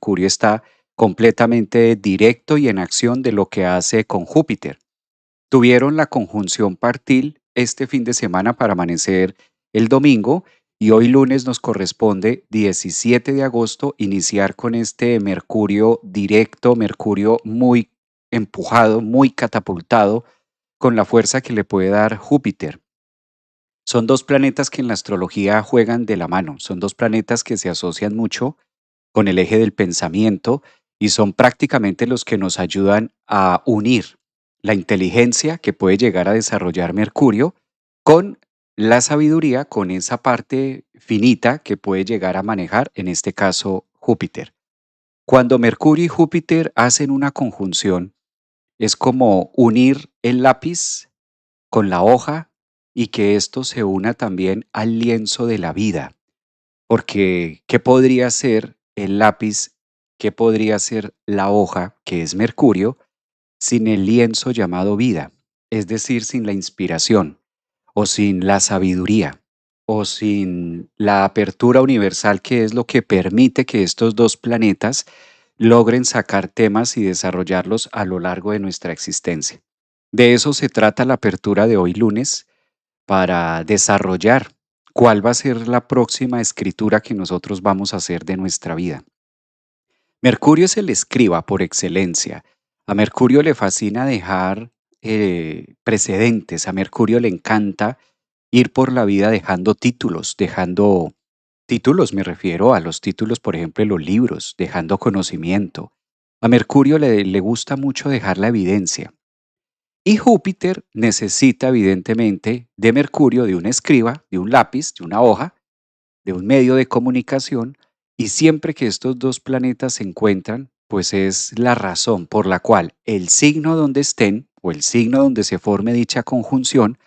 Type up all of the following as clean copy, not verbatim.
Mercurio está completamente directo y en acción de lo que hace con Júpiter. Tuvieron la conjunción partil este fin de semana para amanecer el domingo y hoy lunes nos corresponde 17 de agosto iniciar con este Mercurio directo, Mercurio muy empujado, muy catapultado con la fuerza que le puede dar Júpiter. Son dos planetas que en la astrología juegan de la mano, son dos planetas que se asocian mucho con el eje del pensamiento y son prácticamente los que nos ayudan a unir la inteligencia que puede llegar a desarrollar Mercurio con la sabiduría, con esa parte finita que puede llegar a manejar, en este caso, Júpiter. Cuando Mercurio y Júpiter hacen una conjunción, es como unir el lápiz con la hoja y que esto se una también al lienzo de la vida. Porque, ¿qué podría ser el lápiz? ¿Qué podría ser la hoja, que es Mercurio, sin el lienzo llamado vida? Es decir, sin la inspiración, o sin la sabiduría, o sin la apertura universal, que es lo que permite que estos dos planetas logren sacar temas y desarrollarlos a lo largo de nuestra existencia. De eso se trata la apertura de hoy lunes, para desarrollar cuál va a ser la próxima escritura que nosotros vamos a hacer de nuestra vida. Mercurio es el escriba por excelencia. A Mercurio le fascina dejar precedentes, a Mercurio le encanta ir por la vida dejando títulos, me refiero a los títulos, por ejemplo, de los libros, dejando conocimiento. A Mercurio le gusta mucho dejar la evidencia. Y Júpiter necesita evidentemente de Mercurio, de un escriba, de un lápiz, de una hoja, de un medio de comunicación, y siempre que estos dos planetas se encuentran, pues es la razón por la cual el signo donde estén o el signo donde se forme dicha conjunción,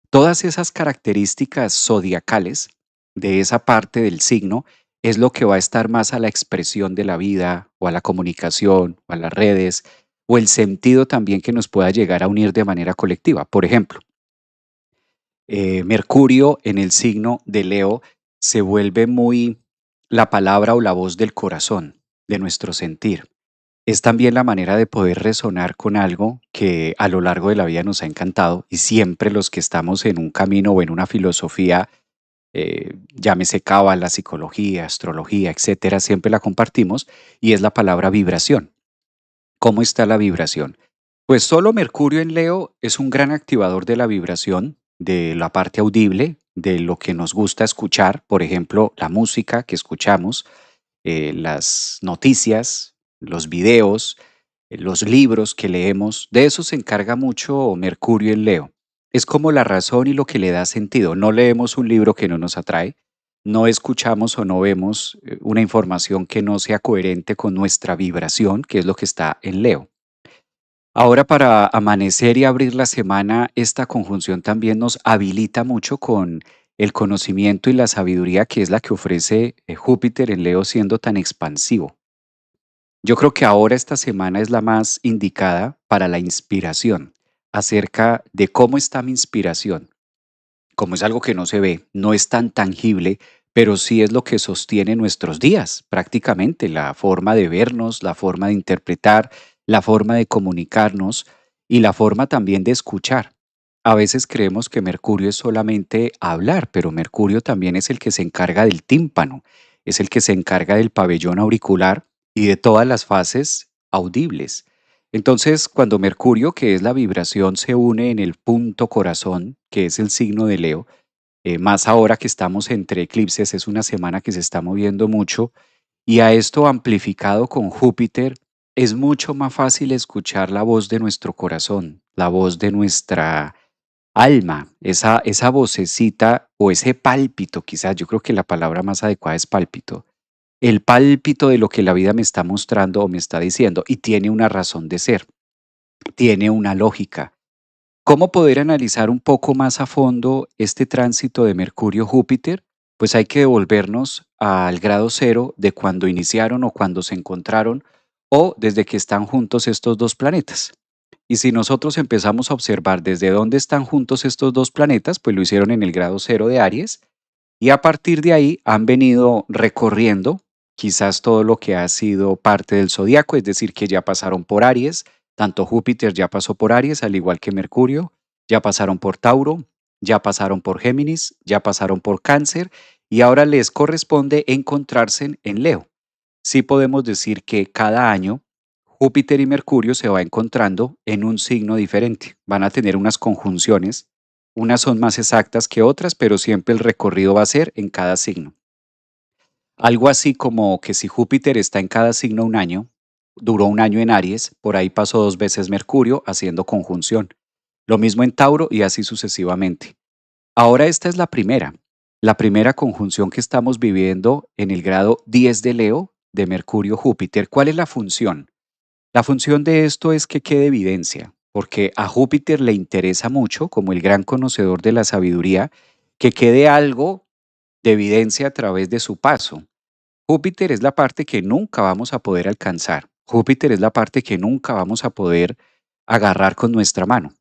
todas esas características zodiacales de esa parte del signo es lo que va a estar más a la expresión de la vida o a la comunicación o a las redes o el sentido también que nos pueda llegar a unir de manera colectiva. Por ejemplo, Mercurio en el signo de Leo se vuelve muy la palabra o la voz del corazón, de nuestro sentir. Es también la manera de poder resonar con algo que a lo largo de la vida nos ha encantado y siempre los que estamos en un camino o en una filosofía, llámese cábala, psicología, astrología, etcétera, siempre la compartimos y es la palabra vibración. ¿Cómo está la vibración? Pues solo Mercurio en Leo es un gran activador de la vibración, de la parte audible, de lo que nos gusta escuchar, por ejemplo, la música que escuchamos, las noticias, los videos, los libros que leemos, de eso se encarga mucho Mercurio en Leo. Es como la razón y lo que le da sentido. No leemos un libro que no nos atrae, no escuchamos o no vemos una información que no sea coherente con nuestra vibración, que es lo que está en Leo. Ahora para amanecer y abrir la semana, esta conjunción también nos habilita mucho con el conocimiento y la sabiduría que es la que ofrece Júpiter en Leo siendo tan expansivo. Yo creo que ahora esta semana es la más indicada para la inspiración, acerca de cómo está mi inspiración. Como es algo que no se ve, no es tan tangible, pero sí es lo que sostiene nuestros días, prácticamente, la forma de vernos, la forma de interpretar, la forma de comunicarnos y la forma también de escuchar. A veces creemos que Mercurio es solamente hablar, pero Mercurio también es el que se encarga del tímpano, es el que se encarga del pabellón auricular y de todas las fases audibles. Entonces, cuando Mercurio, que es la vibración, se une en el punto corazón, que es el signo de Leo, más ahora que estamos entre eclipses, es una semana que se está moviendo mucho, y a esto amplificado con Júpiter, es mucho más fácil escuchar la voz de nuestro corazón, la voz de nuestra alma, esa vocecita o ese pálpito, quizás yo creo que la palabra más adecuada es pálpito, el pálpito de lo que la vida me está mostrando o me está diciendo, y tiene una razón de ser, tiene una lógica. ¿Cómo poder analizar un poco más a fondo este tránsito de Mercurio-Júpiter? Pues hay que devolvernos al grado cero de cuando iniciaron o cuando se encontraron o desde que están juntos estos dos planetas. Y si nosotros empezamos a observar desde dónde están juntos estos dos planetas, pues lo hicieron en el grado cero de Aries y a partir de ahí han venido recorriendo quizás todo lo que ha sido parte del zodiaco, es decir, que ya pasaron por Aries, tanto Júpiter ya pasó por Aries, al igual que Mercurio, ya pasaron por Tauro, ya pasaron por Géminis, ya pasaron por Cáncer y ahora les corresponde encontrarse en Leo. Sí podemos decir que cada año Júpiter y Mercurio se va encontrando en un signo diferente. Van a tener unas conjunciones, unas son más exactas que otras, pero siempre el recorrido va a ser en cada signo. Algo así como que si Júpiter está en cada signo un año, duró un año en Aries, por ahí pasó 2 veces Mercurio haciendo conjunción. Lo mismo en Tauro y así sucesivamente. Ahora esta es la primera conjunción que estamos viviendo en el grado 10 de Leo de Mercurio-Júpiter. ¿Cuál es la función? La función de esto es que quede evidencia, porque a Júpiter le interesa mucho, como el gran conocedor de la sabiduría, que quede algo de evidencia a través de su paso. Júpiter es la parte que nunca vamos a poder alcanzar. Júpiter es la parte que nunca vamos a poder agarrar con nuestra mano,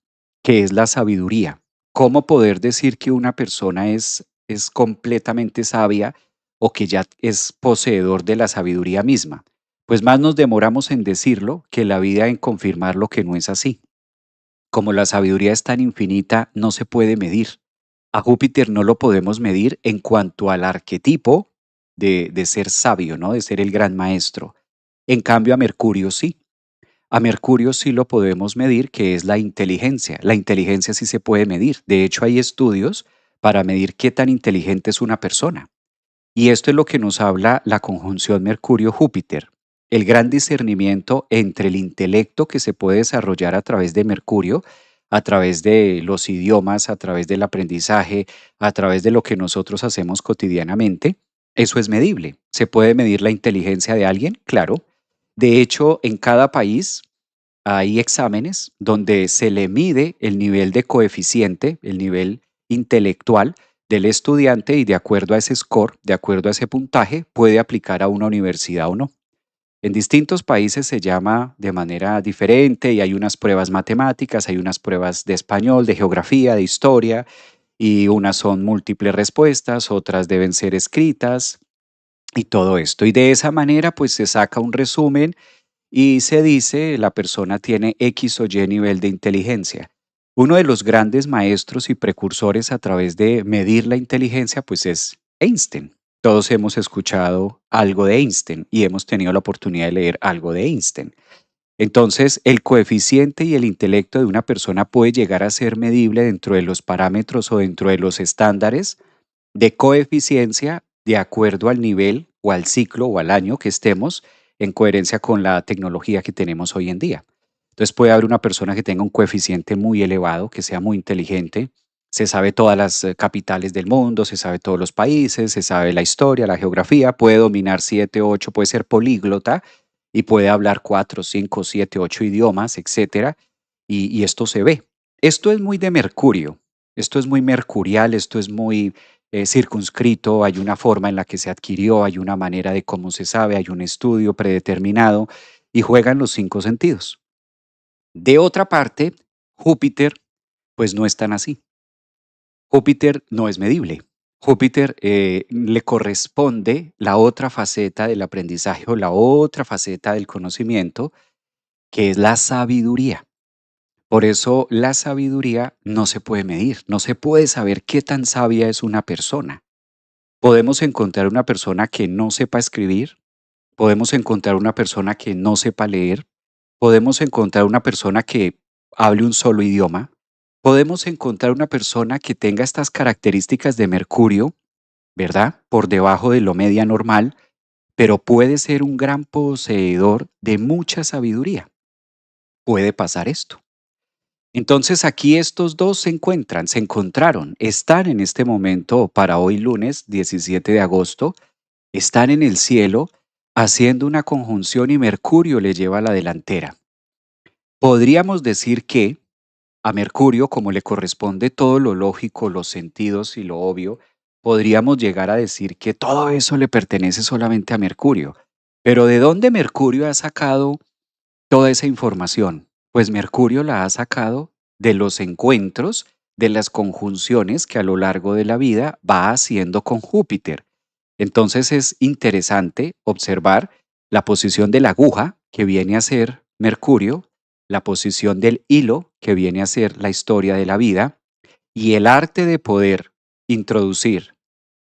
que es la sabiduría. ¿Cómo poder decir que una persona es completamente sabia o que ya es poseedor de la sabiduría misma? Pues más nos demoramos en decirlo que la vida en confirmar lo que no es así. Como la sabiduría es tan infinita, no se puede medir. A Júpiter no lo podemos medir en cuanto al arquetipo de ser sabio, ¿no? De ser el gran maestro. En cambio, a Mercurio sí. A Mercurio sí lo podemos medir, que es la inteligencia. La inteligencia sí se puede medir. De hecho, hay estudios para medir qué tan inteligente es una persona. Y esto es lo que nos habla la conjunción Mercurio-Júpiter, el gran discernimiento entre el intelecto que se puede desarrollar a través de Mercurio, a través de los idiomas, a través del aprendizaje, a través de lo que nosotros hacemos cotidianamente. Eso es medible. ¿Se puede medir la inteligencia de alguien? Claro. De hecho, en cada país hay exámenes donde se le mide el nivel de coeficiente, el nivel intelectual del estudiante y de acuerdo a ese score, de acuerdo a ese puntaje, puede aplicar a una universidad o no. En distintos países se llama de manera diferente y hay unas pruebas matemáticas, hay unas pruebas de español, de geografía, de historia y unas son múltiples respuestas, otras deben ser escritas y todo esto. Y de esa manera pues se saca un resumen y se dice la persona tiene X o Y nivel de inteligencia. Uno de los grandes maestros y precursores a través de medir la inteligencia, pues es Einstein. Todos hemos escuchado algo de Einstein y hemos tenido la oportunidad de leer algo de Einstein. Entonces, el coeficiente y el intelecto de una persona puede llegar a ser medible dentro de los parámetros o dentro de los estándares de coeficiencia de acuerdo al nivel o al ciclo o al año que estemos en coherencia con la tecnología que tenemos hoy en día. Entonces puede haber una persona que tenga un coeficiente muy elevado, que sea muy inteligente, se sabe todas las capitales del mundo, se sabe todos los países, se sabe la historia, la geografía, puede dominar 7, 8, puede ser políglota y puede hablar 4, 5, 7, 8 idiomas, etcétera. Y esto se ve. Esto es muy de Mercurio, esto es muy mercurial, esto es muy circunscrito, hay una forma en la que se adquirió, hay una manera de cómo se sabe, hay un estudio predeterminado y juegan los 5 sentidos. De otra parte, Júpiter, pues no es tan así. Júpiter no es medible. Júpiter le corresponde la otra faceta del aprendizaje o la otra faceta del conocimiento, que es la sabiduría. Por eso la sabiduría no se puede medir, no se puede saber qué tan sabia es una persona. Podemos encontrar una persona que no sepa escribir, podemos encontrar una persona que no sepa leer, podemos encontrar una persona que hable un solo idioma, podemos encontrar una persona que tenga estas características de Mercurio, ¿verdad? Por debajo de lo media normal, pero puede ser un gran poseedor de mucha sabiduría. Puede pasar esto. Entonces aquí estos dos se encuentran, se encontraron, están en este momento para hoy lunes 17 de agosto, están en el cielo haciendo una conjunción y Mercurio le lleva a la delantera. Podríamos decir que a Mercurio, como le corresponde todo lo lógico, los sentidos y lo obvio, podríamos llegar a decir que todo eso le pertenece solamente a Mercurio. Pero ¿de dónde Mercurio ha sacado toda esa información? Pues Mercurio la ha sacado de los encuentros, de las conjunciones que a lo largo de la vida va haciendo con Júpiter. Entonces es interesante observar la posición de la aguja, que viene a ser Mercurio, la posición del hilo, que viene a ser la historia de la vida, y el arte de poder introducir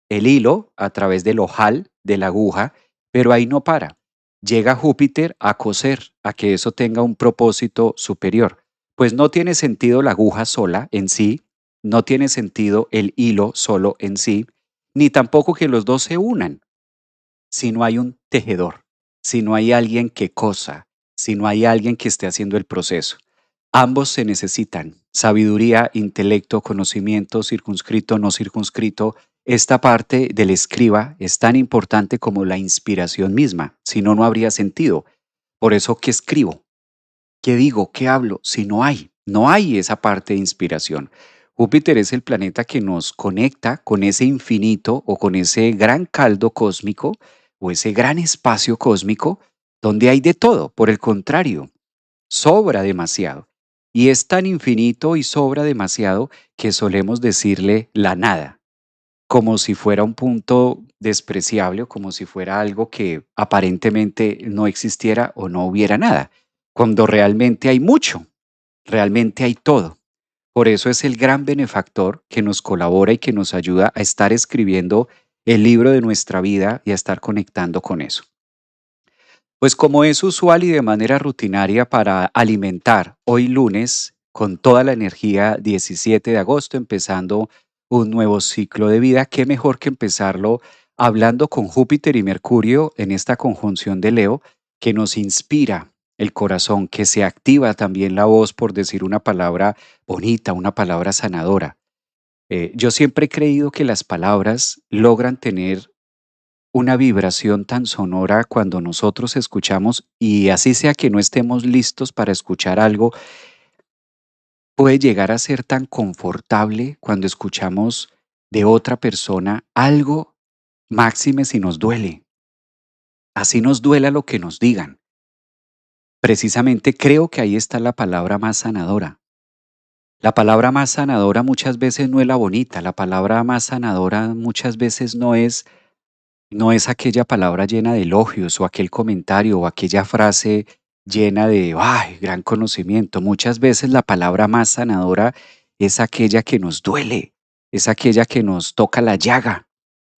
el hilo a través del ojal de la aguja, pero ahí no para. Llega Júpiter a coser, a que eso tenga un propósito superior. Pues no tiene sentido la aguja sola en sí, no tiene sentido el hilo solo en sí, ni tampoco que los dos se unan si no hay un tejedor, si no hay alguien que cosa, si no hay alguien que esté haciendo el proceso. Ambos se necesitan. Sabiduría, intelecto, conocimiento, circunscrito, no circunscrito. Esta parte del escriba es tan importante como la inspiración misma, si no, no habría sentido. Por eso, ¿qué escribo? ¿Qué digo? ¿Qué hablo? Si no hay esa parte de inspiración. Júpiter es el planeta que nos conecta con ese infinito o con ese gran caldo cósmico o ese gran espacio cósmico donde hay de todo. Por el contrario, sobra demasiado. Y es tan infinito y sobra demasiado que solemos decirle la nada, como si fuera un punto despreciable o como si fuera algo que aparentemente no existiera o no hubiera nada, cuando realmente hay mucho, realmente hay todo. Por eso es el gran benefactor que nos colabora y que nos ayuda a estar escribiendo el libro de nuestra vida y a estar conectando con eso. Pues como es usual y de manera rutinaria para alimentar hoy lunes con toda la energía 17 de agosto, empezando un nuevo ciclo de vida, qué mejor que empezarlo hablando con Júpiter y Mercurio en esta conjunción de Leo que nos inspira el corazón, que se activa también la voz por decir una palabra bonita, una palabra sanadora. Yo siempre he creído que las palabras logran tener una vibración tan sonora cuando nosotros escuchamos y así sea que no estemos listos para escuchar algo, puede llegar a ser tan confortable cuando escuchamos de otra persona algo, máxime si nos duele. Así nos duela lo que nos digan. Precisamente creo que ahí está la palabra más sanadora. La palabra más sanadora muchas veces no es la bonita, la palabra más sanadora muchas veces no es aquella palabra llena de elogios o aquel comentario o aquella frase llena de, ay, gran conocimiento. Muchas veces la palabra más sanadora es aquella que nos duele, es aquella que nos toca la llaga.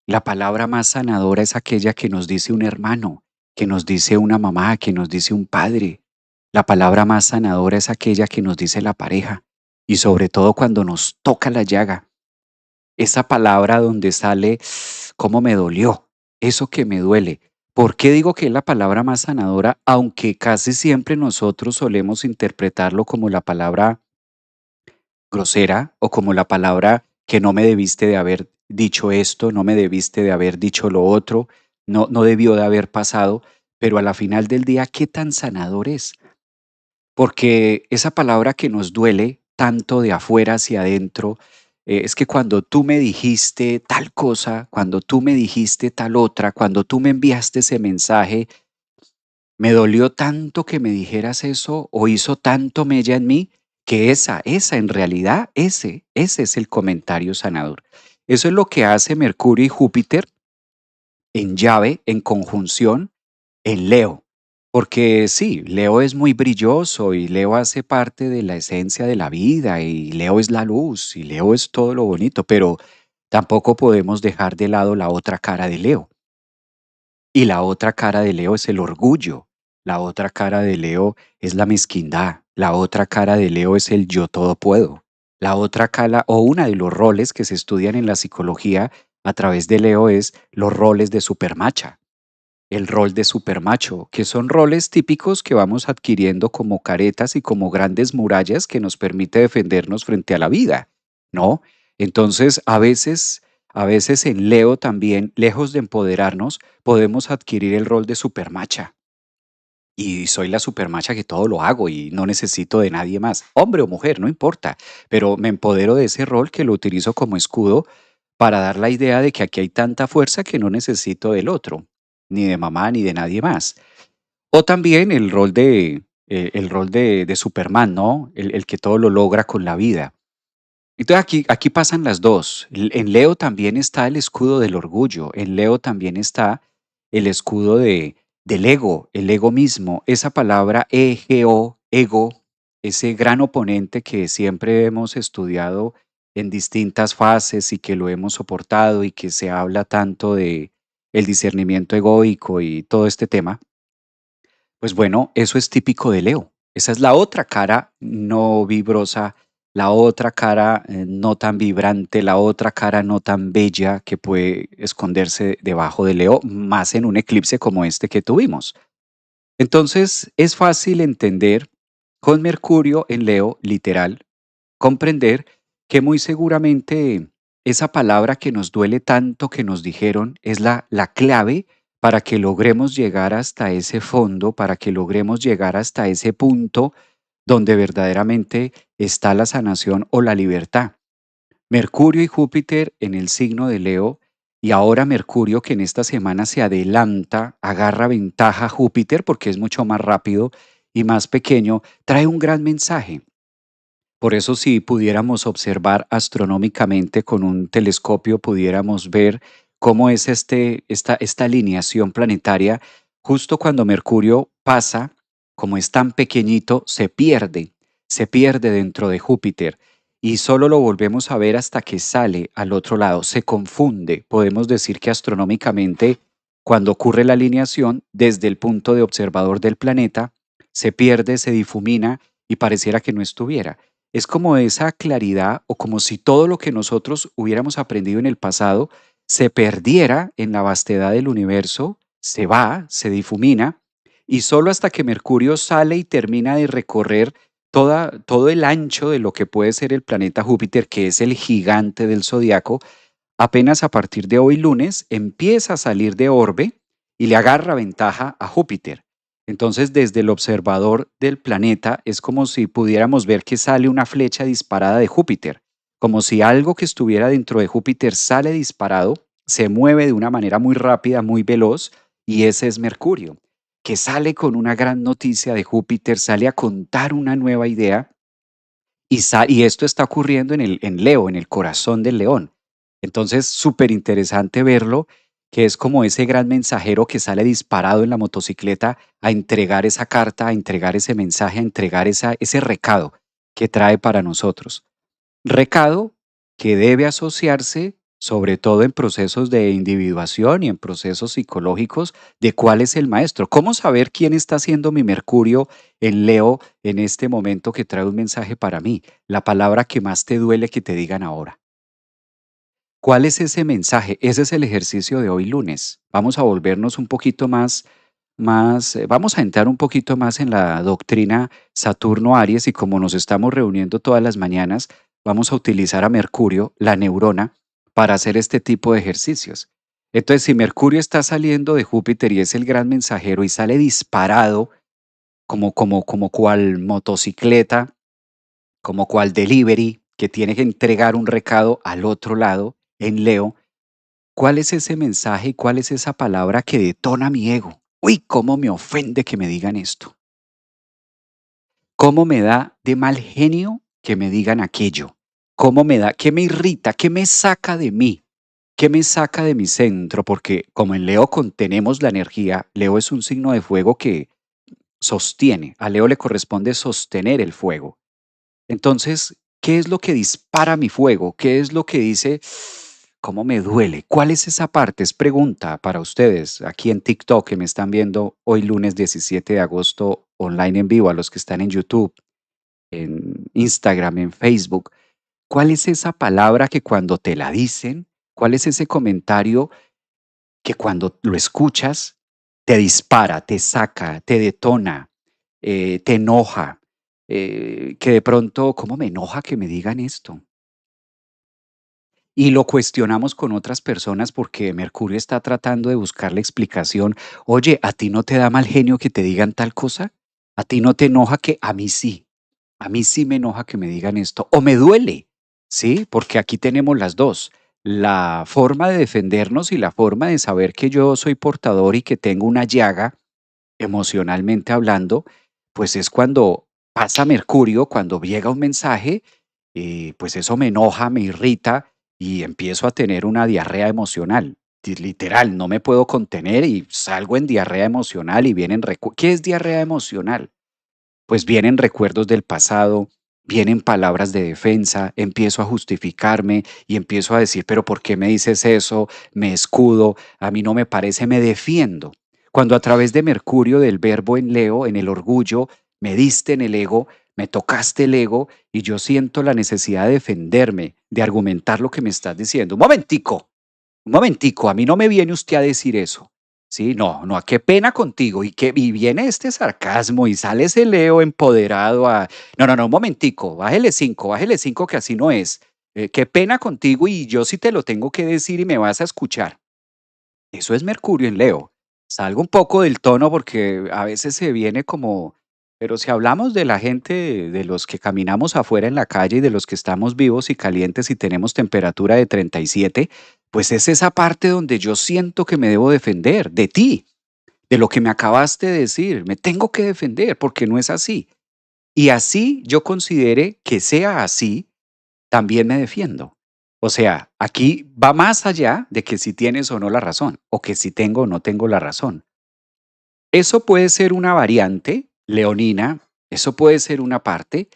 La palabra más sanadora es aquella que nos dice un hermano, que nos dice una mamá, que nos dice un padre. La palabra más sanadora es aquella que nos dice la pareja y sobre todo cuando nos toca la llaga, esa palabra donde sale cómo me dolió, eso que me duele. ¿Por qué digo que es la palabra más sanadora? Aunque casi siempre nosotros solemos interpretarlo como la palabra grosera o como la palabra que no me debiste de haber dicho esto, no me debiste de haber dicho lo otro, no debió de haber pasado, pero a la final del día, ¿qué tan sanador es? Porque esa palabra que nos duele tanto de afuera hacia adentro, es que cuando tú me dijiste tal cosa, cuando tú me dijiste tal otra, cuando tú me enviaste ese mensaje, me dolió tanto que me dijeras eso o hizo tanto mella en mí que esa en realidad, ese es el comentario sanador. Eso es lo que hace Mercurio y Júpiter en llave, en conjunción, en Leo. Porque sí, Leo es muy brilloso y Leo hace parte de la esencia de la vida y Leo es la luz y Leo es todo lo bonito, pero tampoco podemos dejar de lado la otra cara de Leo. Y la otra cara de Leo es el orgullo, la otra cara de Leo es la mezquindad, la otra cara de Leo es el yo todo puedo. La otra cara o una de los roles que se estudian en la psicología a través de Leo es los roles de supermacha, el rol de supermacho, que son roles típicos que vamos adquiriendo como caretas y como grandes murallas que nos permite defendernos frente a la vida, ¿no? Entonces, a veces en Leo también, lejos de empoderarnos, podemos adquirir el rol de supermacha. Y soy la supermacha que todo lo hago y no necesito de nadie más, hombre o mujer, no importa, pero me empodero de ese rol que lo utilizo como escudo para dar la idea de que aquí hay tanta fuerza que no necesito del otro, ni de mamá ni de nadie más. O también el rol de Superman, ¿no? El que todo lo logra con la vida. Entonces aquí pasan las dos. En Leo también está el escudo del orgullo, en Leo también está el escudo del ego, el ego mismo. Esa palabra ego, ego, ese gran oponente que siempre hemos estudiado en distintas fases y que lo hemos soportado y que se habla tanto de el discernimiento egoico y todo este tema, pues bueno, eso es típico de Leo. Esa es la otra cara no vibrosa, la otra cara no tan vibrante, la otra cara no tan bella que puede esconderse debajo de Leo, más en un eclipse como este que tuvimos. Entonces, es fácil entender con Mercurio en Leo, literal, comprender que muy seguramente esa palabra que nos duele tanto que nos dijeron es la clave para que logremos llegar hasta ese fondo, para que logremos llegar hasta ese punto donde verdaderamente está la sanación o la libertad. Mercurio y Júpiter en el signo de Leo, y ahora Mercurio que en esta semana se adelanta, agarra ventaja a Júpiter porque es mucho más rápido y más pequeño, trae un gran mensaje. Por eso, si pudiéramos observar astronómicamente con un telescopio, pudiéramos ver cómo es esta alineación planetaria. Justo cuando Mercurio pasa, como es tan pequeñito, se pierde dentro de Júpiter y solo lo volvemos a ver hasta que sale al otro lado, se confunde. Podemos decir que astronómicamente, cuando ocurre la alineación, desde el punto de observador del planeta, se pierde, se difumina y pareciera que no estuviera. Es como esa claridad o como si todo lo que nosotros hubiéramos aprendido en el pasado se perdiera en la vastedad del universo, se va, se difumina, y solo hasta que Mercurio sale y termina de recorrer todo el ancho de lo que puede ser el planeta Júpiter, que es el gigante del zodiaco, apenas a partir de hoy lunes empieza a salir de orbe y le agarra ventaja a Júpiter. Entonces, desde el observador del planeta es como si pudiéramos ver que sale una flecha disparada de Júpiter, como si algo que estuviera dentro de Júpiter sale disparado, se mueve de una manera muy rápida, muy veloz, y ese es Mercurio, que sale con una gran noticia de Júpiter, sale a contar una nueva idea y esto está ocurriendo en Leo, en el corazón del león. Entonces, súper interesante verlo, que es como ese gran mensajero que sale disparado en la motocicleta a entregar esa carta, a entregar ese mensaje, a entregar ese recado que trae para nosotros. Recado que debe asociarse, sobre todo en procesos de individuación y en procesos psicológicos, de cuál es el maestro. ¿Cómo saber quién está siendo mi Mercurio en Leo en este momento que trae un mensaje para mí? La palabra que más te duele que te digan ahora. ¿Cuál es ese mensaje? Ese es el ejercicio de hoy lunes. Vamos a volvernos un poquito vamos a entrar un poquito más en la doctrina Saturno-Aries y como nos estamos reuniendo todas las mañanas, vamos a utilizar a Mercurio, la neurona, para hacer este tipo de ejercicios. Entonces, si Mercurio está saliendo de Júpiter y es el gran mensajero y sale disparado como cual motocicleta, como cual delivery que tiene que entregar un recado al otro lado, en Leo, ¿cuál es ese mensaje y cuál es esa palabra que detona mi ego? Uy, cómo me ofende que me digan esto. Cómo me da de mal genio que me digan aquello. Cómo me da, qué me irrita, qué me saca de mí, qué me saca de mi centro, porque como en Leo contenemos la energía, Leo es un signo de fuego que sostiene, a Leo le corresponde sostener el fuego. Entonces, ¿qué es lo que dispara mi fuego? ¿Qué es lo que dice, cómo me duele? ¿Cuál es esa parte? Es pregunta para ustedes aquí en TikTok que me están viendo hoy lunes 17 de agosto online en vivo, a los que están en YouTube, en Instagram, en Facebook. ¿Cuál es esa palabra que cuando te la dicen, cuál es ese comentario que cuando lo escuchas te dispara, te saca, te detona, te enoja, que de pronto, ¿cómo me enoja que me digan esto? Y lo cuestionamos con otras personas porque Mercurio está tratando de buscar la explicación. Oye, ¿a ti no te da mal genio que te digan tal cosa? ¿A ti no te enoja que a mí sí? A mí sí me enoja que me digan esto o me duele, ¿sí? Porque aquí tenemos las dos. La forma de defendernos y la forma de saber que yo soy portador y que tengo una llaga emocionalmente hablando, pues es cuando pasa Mercurio, cuando llega un mensaje pues eso me enoja, me irrita y empiezo a tener una diarrea emocional. Literal, no me puedo contener y salgo en diarrea emocional y vienen ¿Qué es diarrea emocional? Pues vienen recuerdos del pasado, vienen palabras de defensa, empiezo a justificarme y empiezo a decir, pero ¿por qué me dices eso? Me escudo, a mí no me parece, me defiendo. Cuando a través de Mercurio, del verbo en Leo, en el orgullo, me diste en el ego, me tocaste el ego y yo siento la necesidad de defenderme, de argumentar lo que me estás diciendo. Un momentico, a mí no me viene usted a decir eso. Sí, no, no, qué pena contigo. Y viene este sarcasmo y sale ese Leo empoderado a, no, no, no, un momentico, bájele cinco que así no es. Qué pena contigo y yo sí te lo tengo que decir y me vas a escuchar. Eso es Mercurio en Leo. Salgo un poco del tono porque a veces se viene como, pero si hablamos de la gente, de los que caminamos afuera en la calle y de los que estamos vivos y calientes y tenemos temperatura de 37, pues es esa parte donde yo siento que me debo defender de ti, de lo que me acabaste de decir. Me tengo que defender porque no es así. Y así yo considere que sea así, también me defiendo. O sea, aquí va más allá de que si tienes o no la razón, o que si tengo o no tengo la razón. Eso puede ser una variante leonina, eso puede ser una parte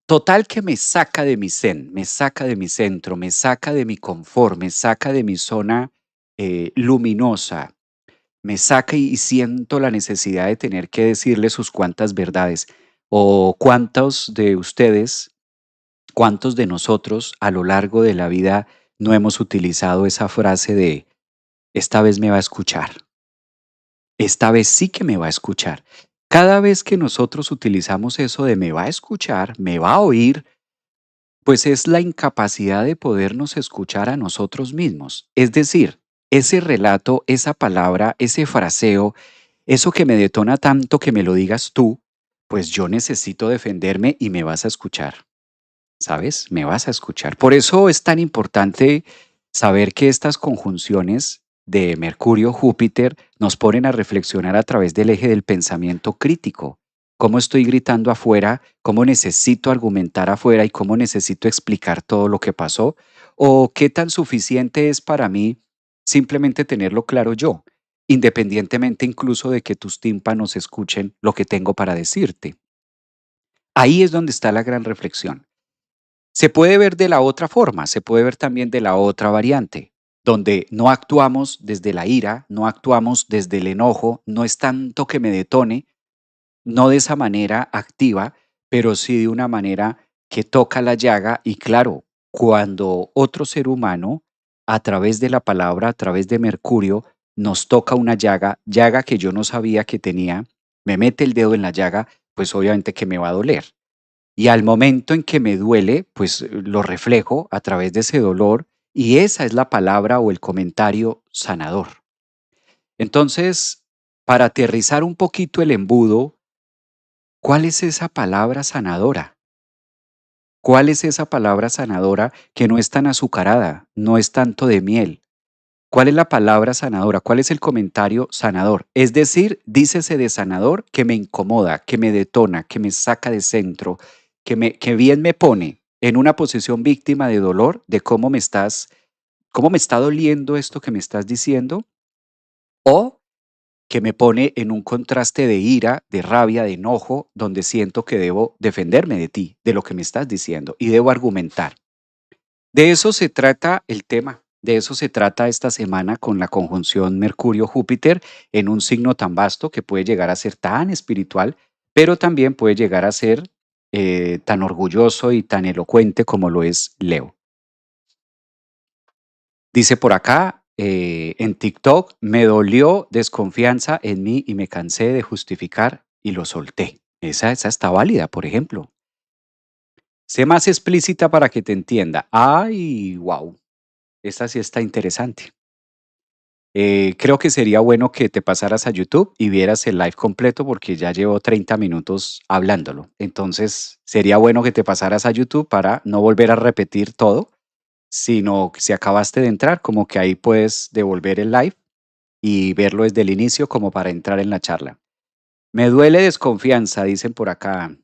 total que me saca de mi zen, me saca de mi centro, me saca de mi confort, me saca de mi zona luminosa, me saca y siento la necesidad de tener que decirle sus cuantas verdades. O cuántos de ustedes, cuántos de nosotros a lo largo de la vida no hemos utilizado esa frase de esta vez me va a escuchar, esta vez sí que me va a escuchar. Cada vez que nosotros utilizamos eso de me va a escuchar, me va a oír, pues es la incapacidad de podernos escuchar a nosotros mismos. Es decir, ese relato, esa palabra, ese fraseo, eso que me detona tanto que me lo digas tú, pues yo necesito defenderme y me vas a escuchar. ¿Sabes? Me vas a escuchar. Por eso es tan importante saber que estas conjunciones de Mercurio-Júpiter nos ponen a reflexionar a través del eje del pensamiento crítico. ¿Cómo estoy gritando afuera? ¿Cómo necesito argumentar afuera? ¿Y cómo necesito explicar todo lo que pasó? ¿O qué tan suficiente es para mí simplemente tenerlo claro yo, independientemente incluso de que tus tímpanos escuchen lo que tengo para decirte? Ahí es donde está la gran reflexión. Se puede ver de la otra forma, se puede ver también de la otra variante, donde no actuamos desde la ira, no actuamos desde el enojo, no es tanto que me detone, no de esa manera activa, pero sí de una manera que toca la llaga y claro, cuando otro ser humano, a través de la palabra, a través de Mercurio, nos toca una llaga, llaga que yo no sabía que tenía, me mete el dedo en la llaga, pues obviamente que me va a doler. Y al momento en que me duele, pues lo reflejo a través de ese dolor y esa es la palabra o el comentario sanador. Entonces, para aterrizar un poquito el embudo, ¿cuál es esa palabra sanadora? ¿Cuál es esa palabra sanadora que no es tan azucarada, no es tanto de miel? ¿Cuál es la palabra sanadora? ¿Cuál es el comentario sanador? Es decir, dícese de sanador que me incomoda, que me detona, que me saca de centro, que bien me pone en una posición víctima de dolor de cómo me está doliendo esto que me estás diciendo, o que me pone en un contraste de ira, de rabia, de enojo, donde siento que debo defenderme de ti, de lo que me estás diciendo, y debo argumentar. De eso se trata el tema, de eso se trata esta semana con la conjunción Mercurio-Júpiter en un signo tan vasto que puede llegar a ser tan espiritual, pero también puede llegar a ser tan orgulloso y tan elocuente como lo es Leo. Dice por acá en TikTok, me dolió desconfianza en mí y me cansé de justificar y lo solté. Esa está válida, por ejemplo. Sé más explícita para que te entienda. Ay, wow. Esta sí está interesante. Creo que sería bueno que te pasaras a YouTube y vieras el live completo porque ya llevo 30 minutos hablándolo. Entonces, sería bueno que te pasaras a YouTube para no volver a repetir todo, sino que si acabaste de entrar, como que ahí puedes devolver el live y verlo desde el inicio como para entrar en la charla. Me duele desconfianza, dicen por acá.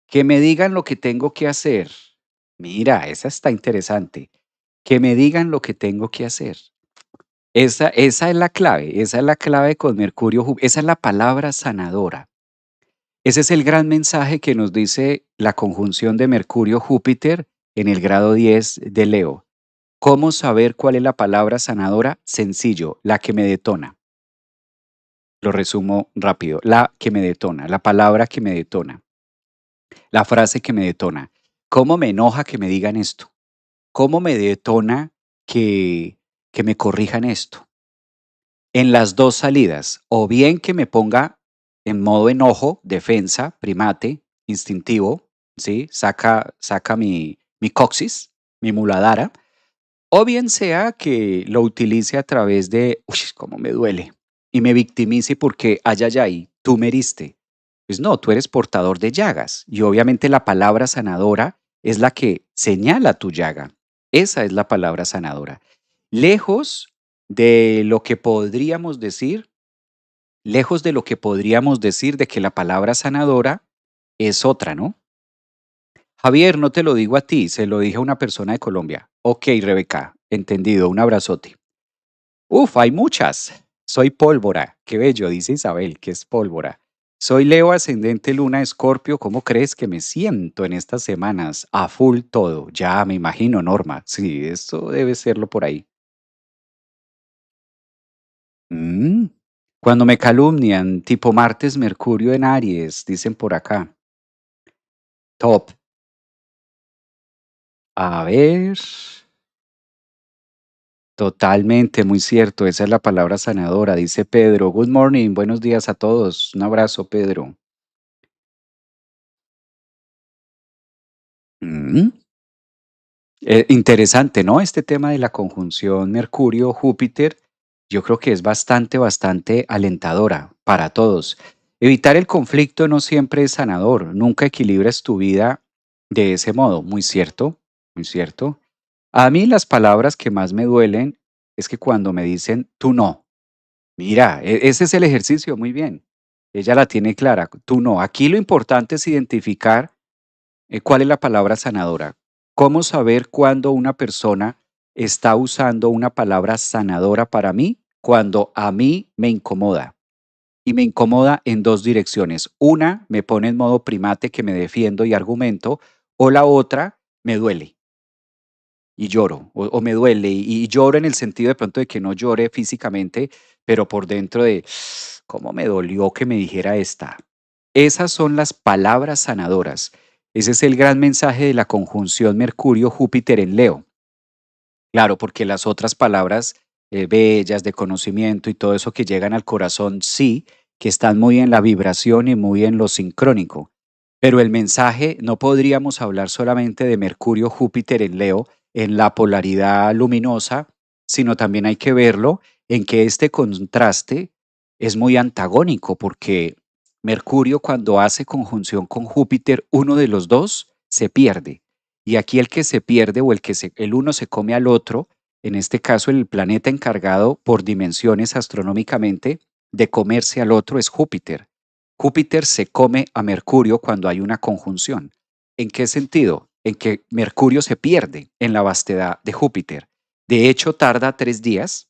Que me digan lo que tengo que hacer. Mira, esa está interesante. Que me digan lo que tengo que hacer. Esa es la clave con Mercurio, esa es la palabra sanadora. Ese es el gran mensaje que nos dice la conjunción de Mercurio-Júpiter en el grado 10 de Leo. ¿Cómo saber cuál es la palabra sanadora? Sencillo, la que me detona. Lo resumo rápido, la que me detona, la palabra que me detona, la frase que me detona. ¿Cómo me enoja que me digan esto? ¿Cómo me detona que, que me corrijan esto? En las dos salidas, o bien que me ponga en modo enojo, defensa, primate, instintivo, ¿sí? Saca mi coxis, mi muladara, o bien sea que lo utilice a través de, uy, cómo me duele, y me victimice porque, ay, ay, ay, tú me heriste. Pues no, tú eres portador de llagas, y obviamente la palabra sanadora es la que señala tu llaga. Esa es la palabra sanadora. Lejos de lo que podríamos decir, lejos de lo que podríamos decir de que la palabra sanadora es otra, ¿no? Javier, no te lo digo a ti, se lo dije a una persona de Colombia. Ok, Rebeca, entendido, un abrazote. Uf, hay muchas. Soy pólvora. Qué bello, dice Isabel, que es pólvora. Soy Leo ascendente Luna Escorpio. ¿Cómo crees que me siento en estas semanas? A full todo. Ya me imagino, Norma. Sí, esto debe serlo por ahí. Mm, Cuando me calumnian, tipo Martes, Mercurio en Aries, dicen por acá. Top. A ver. Totalmente, muy cierto. Esa es la palabra sanadora, dice Pedro. Good morning, buenos días a todos. Un abrazo, Pedro. Mm, Interesante, ¿no? Este tema de la conjunción Mercurio-Júpiter, yo creo que es bastante, bastante alentadora para todos. Evitar el conflicto no siempre es sanador, nunca equilibras tu vida de ese modo, muy cierto, muy cierto. A mí las palabras que más me duelen es que cuando me dicen tú no, mira, ese es el ejercicio, muy bien. Ella la tiene clara, tú no. Aquí lo importante es identificar ¿cuál es la palabra sanadora? ¿Cómo saber cuándo una persona está usando una palabra sanadora para mí cuando a mí me incomoda? Y me incomoda en dos direcciones. Una, me pone en modo primate que me defiendo y argumento, o la otra, me duele y lloro, o me duele y lloro en el sentido de pronto de que no llore físicamente, pero por dentro de, ¿cómo me dolió que me dijera esta? Esas son las palabras sanadoras. Ese es el gran mensaje de la conjunción Mercurio-Júpiter en Leo. Claro, porque las otras palabras bellas de conocimiento y todo eso que llegan al corazón, sí, que están muy en la vibración y muy en lo sincrónico. Pero el mensaje no podríamos hablar solamente de Mercurio-Júpiter en Leo, en la polaridad luminosa, sino también hay que verlo en que este contraste es muy antagónico, porque Mercurio cuando hace conjunción con Júpiter, uno de los dos se pierde y aquí el que se pierde o el uno se come al otro, en este caso el planeta encargado por dimensiones astronómicamente de comerse al otro es Júpiter. Júpiter se come a Mercurio cuando hay una conjunción. ¿En qué sentido? En que Mercurio se pierde en la vastedad de Júpiter. De hecho, tarda 3 días,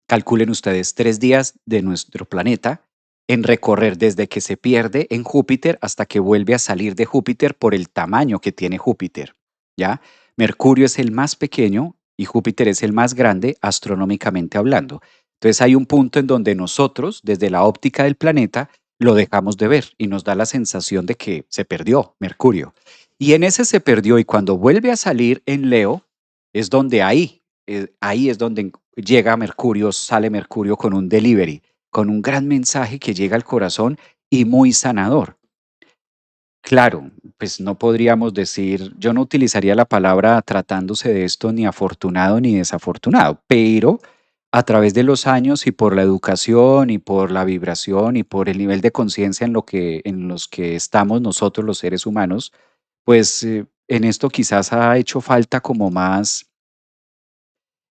calculen ustedes, 3 días de nuestro planeta en recorrer desde que se pierde en Júpiter hasta que vuelve a salir de Júpiter por el tamaño que tiene Júpiter, ¿ya? Mercurio es el más pequeño y Júpiter es el más grande astronómicamente hablando. Entonces hay un punto en donde nosotros, desde la óptica del planeta, lo dejamos de ver y nos da la sensación de que se perdió Mercurio. Y en ese se perdió y cuando vuelve a salir en Leo, es donde ahí es donde llega Mercurio, sale Mercurio con un delivery, con un gran mensaje que llega al corazón y muy sanador. Claro, pues no podríamos decir, yo no utilizaría la palabra tratándose de esto ni afortunado ni desafortunado, pero a través de los años y por la educación y por la vibración y por el nivel de conciencia en los que estamos nosotros los seres humanos, pues en esto quizás ha hecho falta como más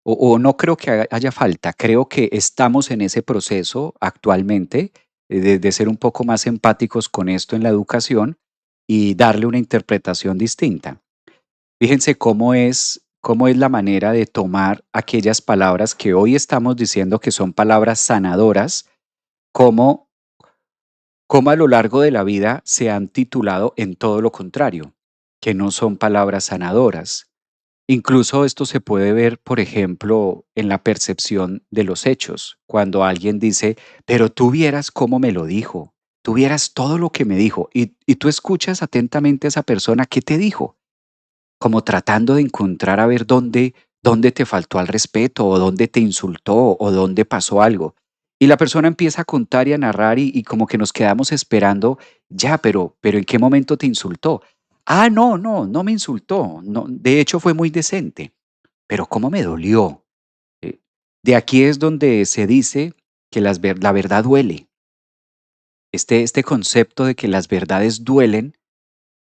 o no creo que haya falta, creo que estamos en ese proceso actualmente de ser un poco más empáticos con esto en la educación y darle una interpretación distinta. Fíjense cómo es la manera de tomar aquellas palabras que hoy estamos diciendo que son palabras sanadoras, cómo cómo a lo largo de la vida se han titulado en todo lo contrario, que no son palabras sanadoras. Incluso esto se puede ver, por ejemplo, en la percepción de los hechos, cuando alguien dice, pero tú vieras cómo me lo dijo, tú vieras todo lo que me dijo, y tú escuchas atentamente a esa persona, ¿qué te dijo? Como tratando de encontrar a ver dónde te faltó al respeto, o dónde te insultó, o dónde pasó algo. Y la persona empieza a contar y a narrar y como que nos quedamos esperando, ya, pero ¿en qué momento te insultó? Ah, no, no, no me insultó, no, de hecho fue muy decente, pero cómo me dolió. Eh, de aquí es donde se dice que la verdad duele. Este concepto de que las verdades duelen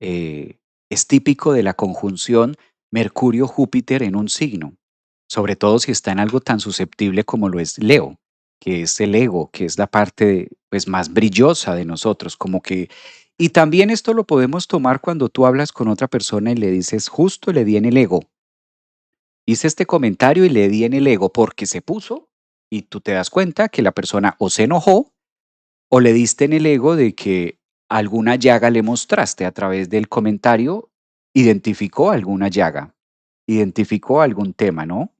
eh, es típico de la conjunción Mercurio-Júpiter en un signo, sobre todo si está en algo tan susceptible como lo es Leo, que es el ego, que es la parte pues más brillosa de nosotros, como que y también esto lo podemos tomar cuando tú hablas con otra persona y le dices, justo le di en el ego. Hice este comentario y le di en el ego porque se puso y tú te das cuenta que la persona o se enojó o le diste en el ego de que alguna llaga le mostraste a través del comentario, identificó alguna llaga, identificó algún tema, ¿no?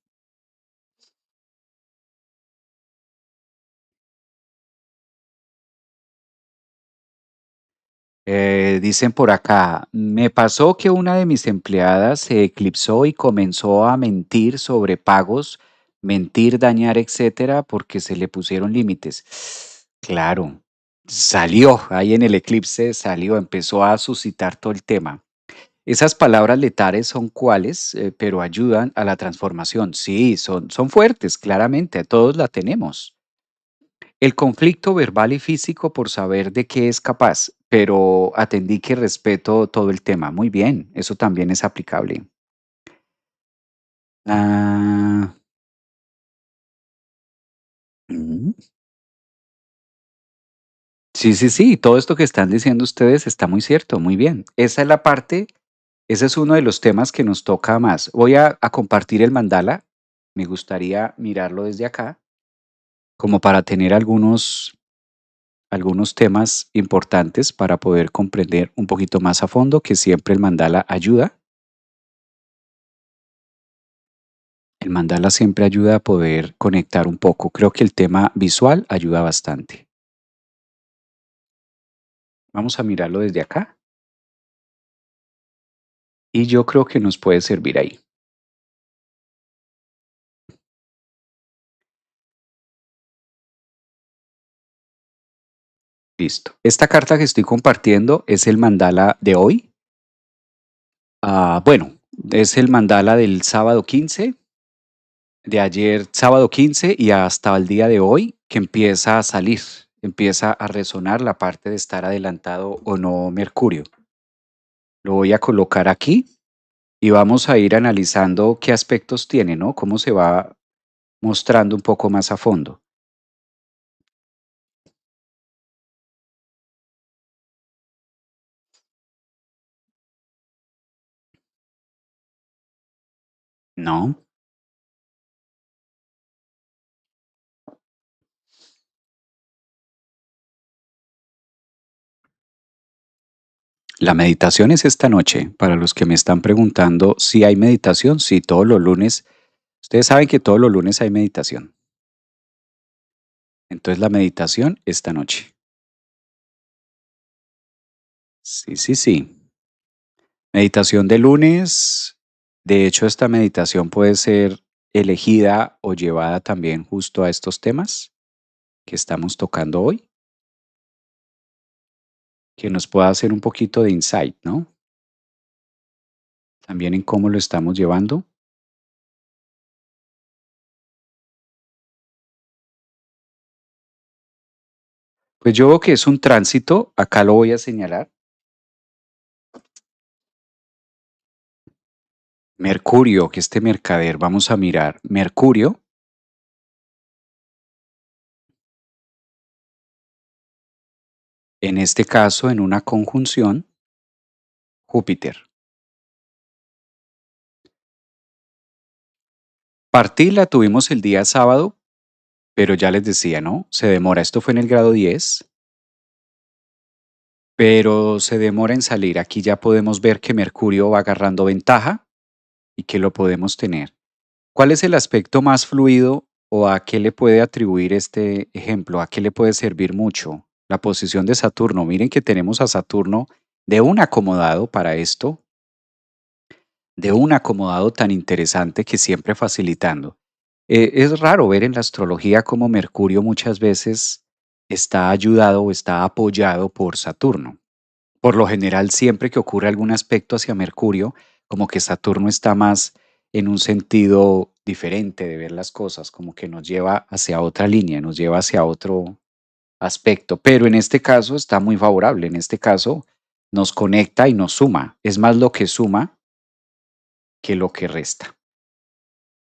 Dicen por acá, me pasó que una de mis empleadas se eclipsó y comenzó a mentir sobre pagos, mentir, dañar, etcétera, porque se le pusieron límites. Claro, salió ahí en el eclipse, salió, empezó a suscitar todo el tema. Esas palabras letales son cuáles, pero ayudan a la transformación. Sí, son fuertes, claramente, todos la tenemos. El conflicto verbal y físico por saber de qué es capaz, pero atendí que respeto todo el tema. Muy bien, eso también es aplicable. Ah, mm, sí, sí, sí, todo esto que están diciendo ustedes está muy cierto, muy bien. Esa es la parte, ese es uno de los temas que nos toca más. Voy a compartir el mandala. Me gustaría mirarlo desde acá, como para tener algunos temas importantes para poder comprender un poquito más a fondo, que siempre el mandala ayuda. El mandala siempre ayuda a poder conectar un poco. Creo que el tema visual ayuda bastante. Vamos a mirarlo desde acá y yo creo que nos puede servir ahí. Listo. Esta carta que estoy compartiendo es el mandala de hoy. Bueno, es el mandala del sábado 15, de ayer sábado 15 y hasta el día de hoy que empieza a salir, empieza a resonar la parte de estar adelantado o no Mercurio. Lo voy a colocar aquí y vamos a ir analizando qué aspectos tiene, ¿no? Cómo se va mostrando un poco más a fondo. No, la meditación es esta noche. Para los que me están preguntando si hay meditación, sí, todos los lunes. Ustedes saben que todos los lunes hay meditación. Entonces la meditación esta noche. Sí, sí, sí. Meditación de lunes. De hecho, esta meditación puede ser elegida o llevada también justo a estos temas que estamos tocando hoy, que nos pueda hacer un poquito de insight, ¿no? También en cómo lo estamos llevando. Pues yo veo que es un tránsito, acá lo voy a señalar. Mercurio, que este mercader, vamos a mirar. Mercurio, en este caso, en una conjunción, Júpiter. Partí la tuvimos el día sábado, pero ya les decía, ¿no? Se demora. Esto fue en el grado 10, pero se demora en salir. Aquí ya podemos ver que Mercurio va agarrando ventaja y que lo podemos tener. ¿Cuál es el aspecto más fluido o a qué le puede atribuir este ejemplo? ¿A qué le puede servir mucho? La posición de Saturno. Miren que tenemos a Saturno de un acomodado para esto, de un acomodado tan interesante que siempre facilitando. Es raro ver en la astrología cómo Mercurio muchas veces está ayudado o está apoyado por Saturno. Por lo general, siempre que ocurre algún aspecto hacia Mercurio, como que Saturno está más en un sentido diferente de ver las cosas, como que nos lleva hacia otra línea, nos lleva hacia otro aspecto. Pero en este caso está muy favorable. En este caso nos conecta y nos suma. Es más lo que suma que lo que resta.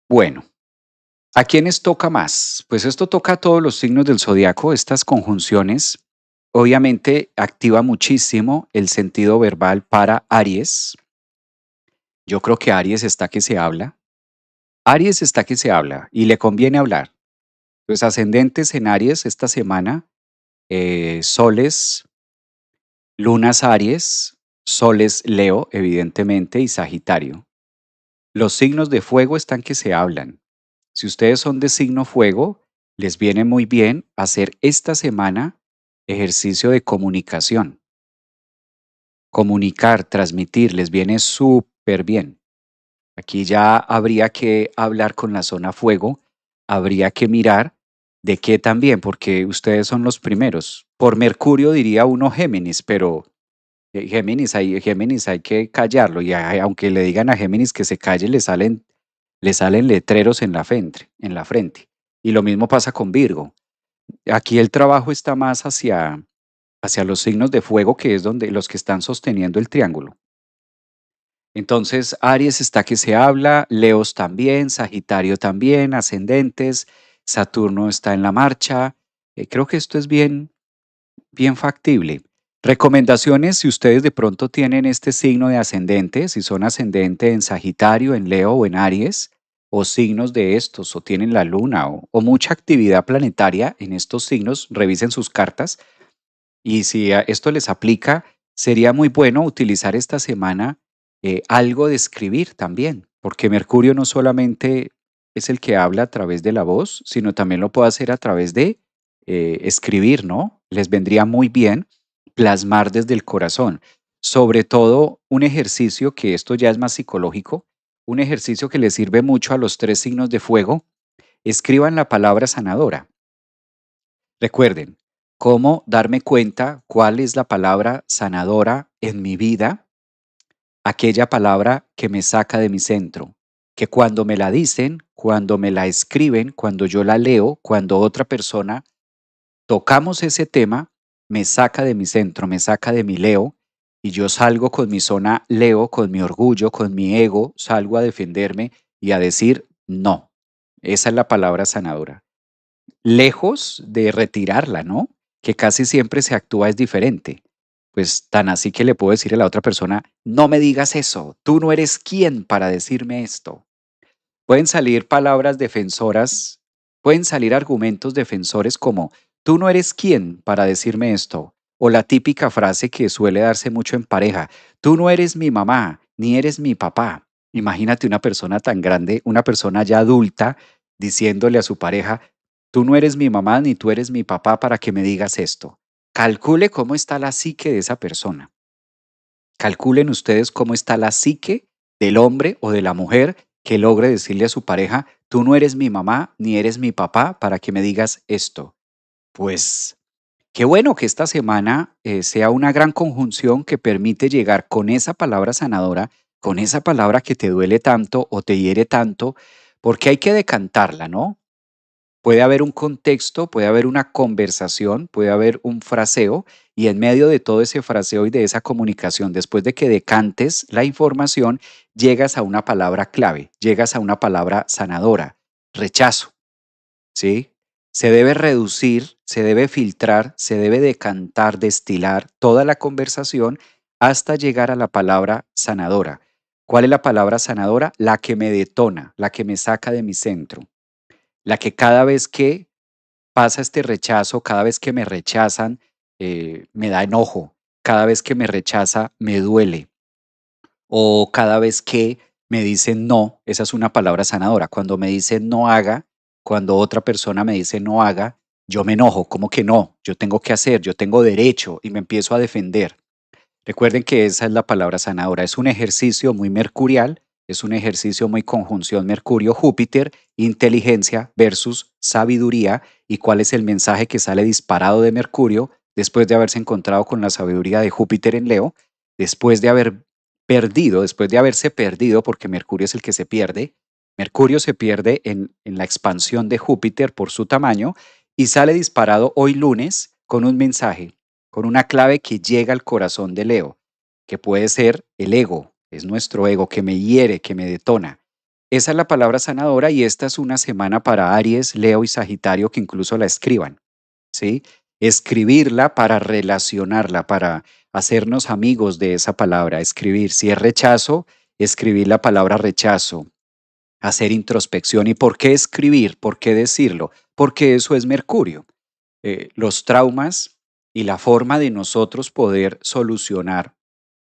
Bueno, ¿a quiénes toca más? Pues esto toca a todos los signos del zodiaco, estas conjunciones. Obviamente activa muchísimo el sentido verbal para Aries. Yo creo que Aries está que se habla. Aries está que se habla y le conviene hablar. Los ascendentes en Aries esta semana, Soles, Lunas Aries, Soles Leo, evidentemente, y Sagitario. Los signos de fuego están que se hablan. Si ustedes son de signo fuego, les viene muy bien hacer esta semana ejercicio de comunicación. Comunicar, transmitir, les viene súper bien. Aquí ya habría que hablar con la zona fuego, habría que mirar de qué también, porque ustedes son los primeros. Por Mercurio diría uno Géminis, pero Géminis hay que callarlo y aunque le digan a Géminis que se calle, le salen letreros en la frente, en la frente. Y lo mismo pasa con Virgo. Aquí el trabajo está más hacia los signos de fuego, que es donde los que están sosteniendo el triángulo. Entonces, Aries está que se habla, Leos también, Sagitario también, ascendentes, Saturno está en la marcha. Creo que esto es bien factible. Recomendaciones, si ustedes de pronto tienen este signo de ascendente, si son ascendente en Sagitario, en Leo o en Aries, o signos de estos, o tienen la luna, o mucha actividad planetaria en estos signos, revisen sus cartas. Y si a esto les aplica, sería muy bueno utilizar esta semana algo de escribir también, porque Mercurio no solamente es el que habla a través de la voz, sino también lo puede hacer a través de escribir, ¿no? Les vendría muy bien plasmar desde el corazón. Sobre todo un ejercicio que esto ya es más psicológico, un ejercicio que le sirve mucho a los tres signos de fuego. Escriban la palabra sanadora. Recuerden, cómo darme cuenta cuál es la palabra sanadora en mi vida, aquella palabra que me saca de mi centro, que cuando me la dicen, cuando me la escriben, cuando yo la leo, cuando otra persona tocamos ese tema, me saca de mi centro, me saca de mi Leo y yo salgo con mi zona Leo, con mi orgullo, con mi ego, salgo a defenderme y a decir no. Esa es la palabra sanadora. Lejos de retirarla, ¿no? Que casi siempre se actúa es diferente. Pues tan así que le puedo decir a la otra persona, no me digas eso, tú no eres quien para decirme esto. Pueden salir palabras defensoras, pueden salir argumentos defensores como, tú no eres quien para decirme esto. O la típica frase que suele darse mucho en pareja, tú no eres mi mamá, ni eres mi papá. Imagínate una persona tan grande, una persona ya adulta, diciéndole a su pareja, tú no eres mi mamá ni tú eres mi papá para que me digas esto. Calcule cómo está la psique de esa persona. Calculen ustedes cómo está la psique del hombre o de la mujer que logre decirle a su pareja, tú no eres mi mamá ni eres mi papá para que me digas esto. Pues qué bueno que esta semana sea una gran conjunción que permite llegar con esa palabra sanadora, con esa palabra que te duele tanto o te hiere tanto, porque hay que decantarla, ¿no? Puede haber un contexto, puede haber una conversación, puede haber un fraseo y en medio de todo ese fraseo y de esa comunicación, después de que decantes la información, llegas a una palabra clave, llegas a una palabra sanadora, rechazo, ¿sí? Se debe reducir, se debe filtrar, se debe decantar, destilar toda la conversación hasta llegar a la palabra sanadora. ¿Cuál es la palabra sanadora? La que me detona, la que me saca de mi centro, la que cada vez que pasa este rechazo, cada vez que me rechazan, me da enojo, cada vez que me rechaza, me duele, o cada vez que me dicen no, esa es una palabra sanadora. Cuando me dicen no haga, cuando otra persona me dice no haga, yo me enojo, como que no, yo tengo que hacer, yo tengo derecho y me empiezo a defender. Recuerden que esa es la palabra sanadora. Es un ejercicio muy mercurial, es un ejercicio muy conjunción Mercurio-Júpiter, inteligencia versus sabiduría. ¿Y cuál es el mensaje que sale disparado de Mercurio después de haberse encontrado con la sabiduría de Júpiter en Leo? Después de haber perdido, después de haberse perdido, porque Mercurio es el que se pierde, Mercurio se pierde en la expansión de Júpiter por su tamaño y sale disparado hoy lunes con un mensaje, con una clave que llega al corazón de Leo, que puede ser el ego, es nuestro ego que me hiere, que me detona. Esa es la palabra sanadora y esta es una semana para Aries, Leo y Sagitario que incluso la escriban, ¿sí? Escribirla para relacionarla, para hacernos amigos de esa palabra, escribir. Si es rechazo, escribir la palabra rechazo, hacer introspección. ¿Y por qué escribir? ¿Por qué decirlo? Porque eso es Mercurio. Los traumas y la forma de nosotros poder solucionar